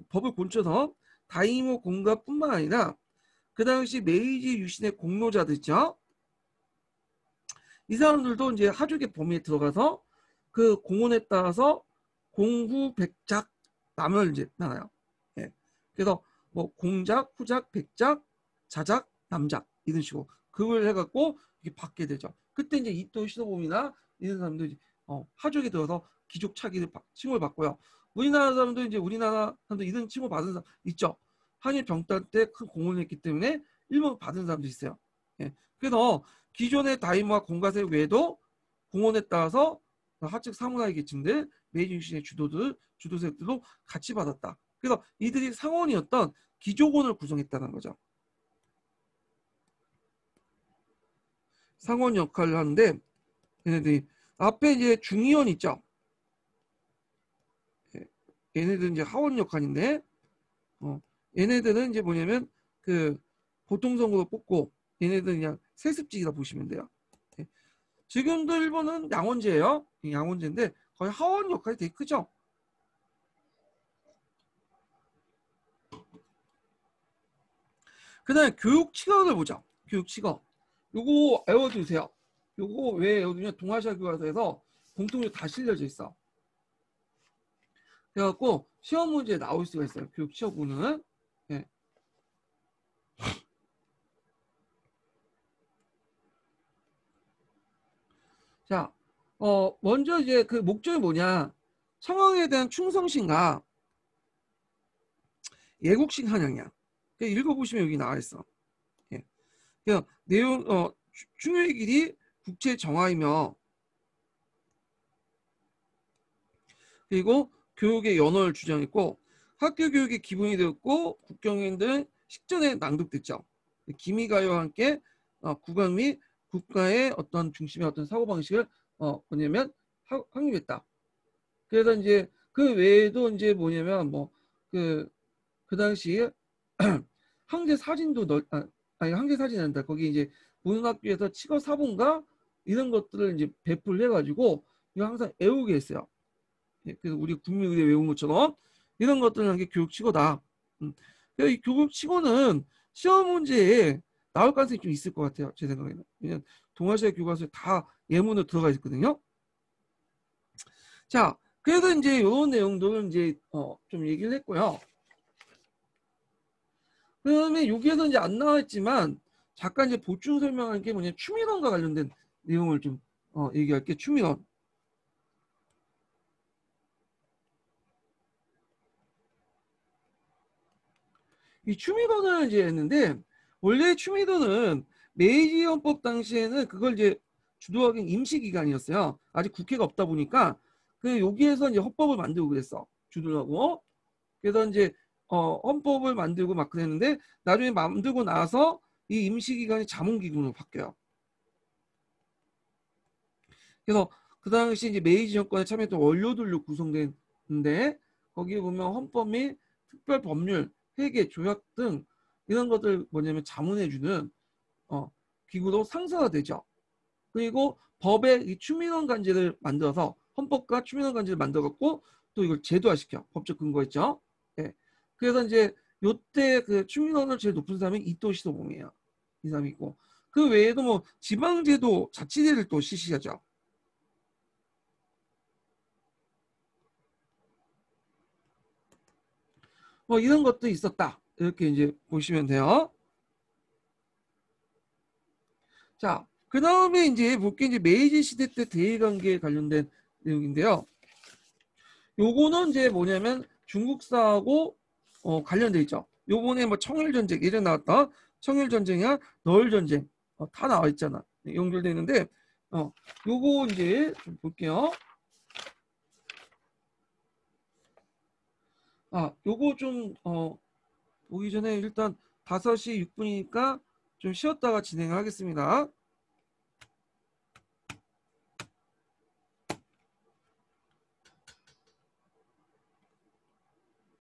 법을 고쳐서 다이모 공가뿐만 아니라 그 당시 메이지 유신의 공로자들 있죠. 이 사람들도 이제 하족의 범위에 들어가서 그 공원에 따라서 공후 백작 남을 이제 나눠요. 예. 그래서 뭐 공작, 후작, 백작, 자작, 남작 이런 식으로 그걸 해갖고 이게 받게 되죠. 그때 이제 이토 시도범이나 이런 사람들이 하족에 들어서 귀족 차기를 칭호를 받고요. 우리나라 사람도 이제 우리나라 사람들 이런 칭호 받은 사람 있죠. 한일 병단 때 큰 공헌을 했기 때문에 일본 받은 사람도 있어요. 예. 그래서 기존의 다이모와 공가세 외에도 공헌에 따라서 하측 사무라이 계층들 메이지 유신의 주도세력들도 같이 받았다. 그래서 이들이 상원이었던 기조곤을 구성했다는 거죠. 상원 역할을 하는데 얘네들이 앞에 이제 중의원 있죠. 얘네들은 이제 하원 역할인데 얘네들은 이제 뭐냐면 그 보통선거로 뽑고 얘네들은 그냥 세습직이라 보시면 돼요. 지금도 일본은 양원제예요. 양원제인데 거의 하원 역할이 되게 크죠. 그 다음에 교육치거를 보자. 교육치거. 요거 외워두세요. 요거 왜 외워두냐? 동아시아 교과서에서 공통으로 다 실려져 있어. 그래갖고 시험 문제에 나올 수가 있어요. 교육치거부는. 예. 자, 먼저 이제 그 목적이 뭐냐? 청왕에 대한 충성심과 애국심 한양이야. 읽어보시면 여기 나와 있어. 예. 내용 충효의 길이 국제 정화이며 그리고 교육의 연호를 주장했고 학교 교육의 기본이 되었고 국경인들 식전에 낭독됐죠. 기미가요와 함께 국왕 및 국가의 어떤 중심의 어떤 사고방식을 뭐냐면 확립했다. 그래서 이제 그 외에도 이제 뭐냐면 뭐 그 당시에 항제 사진도 아니 항제 사진이 아니다. 거기 이제 문학교에서 치거 사본가 이런 것들을 이제 배포를 해가지고 이거 항상 애우게 했어요. 그래서 우리 국민의대 외운 것처럼 이런 것들을 한 게 교육치고다. 이 교육치고는 시험 문제에 나올 가능성이 좀 있을 것 같아요. 제 생각에는. 왜냐면 동아시아 교과서에 다 예문으로 들어가 있거든요. 자, 그래서 이제 이런 내용들을 이제 좀 얘기를 했고요. 그다음에 여기에서 이제 안 나왔지만 잠깐 이제 보충 설명할 게 뭐냐 추민원과 관련된 내용을 좀 얘기할게. 추민원. 이 추미도는 이제 했는데 원래 추미도는 메이지 헌법 당시에는 그걸 이제 주도하기는 임시기간이었어요. 아직 국회가 없다 보니까 그 여기에서 이제 헌법을 만들고 그랬어. 주도하고. 그래서 이제 헌법을 만들고 막 그랬는데 나중에 만들고 나서 이 임시기간이 자문기구로 바뀌어요. 그래서 그 당시 이제 메이지 정권에 참여했던 원로들로 구성되는데 거기에 보면 헌법 및 특별 법률, 회계, 조약 등 이런 것들 뭐냐면 자문해주는 기구로 상사가 되죠. 그리고 법에 이 추민원 간제를 만들어서 헌법과 추민원 간제를 만들어갖고 또 이걸 제도화시켜 법적 근거했죠. 예. 그래서 이제 요때 그 추민원을 제일 높은 사람이 이토 시도봉이에요. 이 사람이 있고 그 외에도 뭐 지방제도 자치제를 또 실시하죠. 뭐 이런 것도 있었다. 이렇게 이제 보시면 돼요. 자, 그 다음에 이제 볼게 이제 메이지 시대 때 대일관계에 관련된 내용인데요. 요거는 이제 뭐냐면 중국사하고 관련돼 있죠. 요번에 뭐 청일전쟁 예전 나왔던 청일전쟁이나 너일전쟁 다 나와 있잖아. 네, 연결돼 있는데 요거 이제 좀 볼게요. 요거 좀 보기 전에 일단 5시 6분이니까 좀 쉬었다가 진행을 하겠습니다.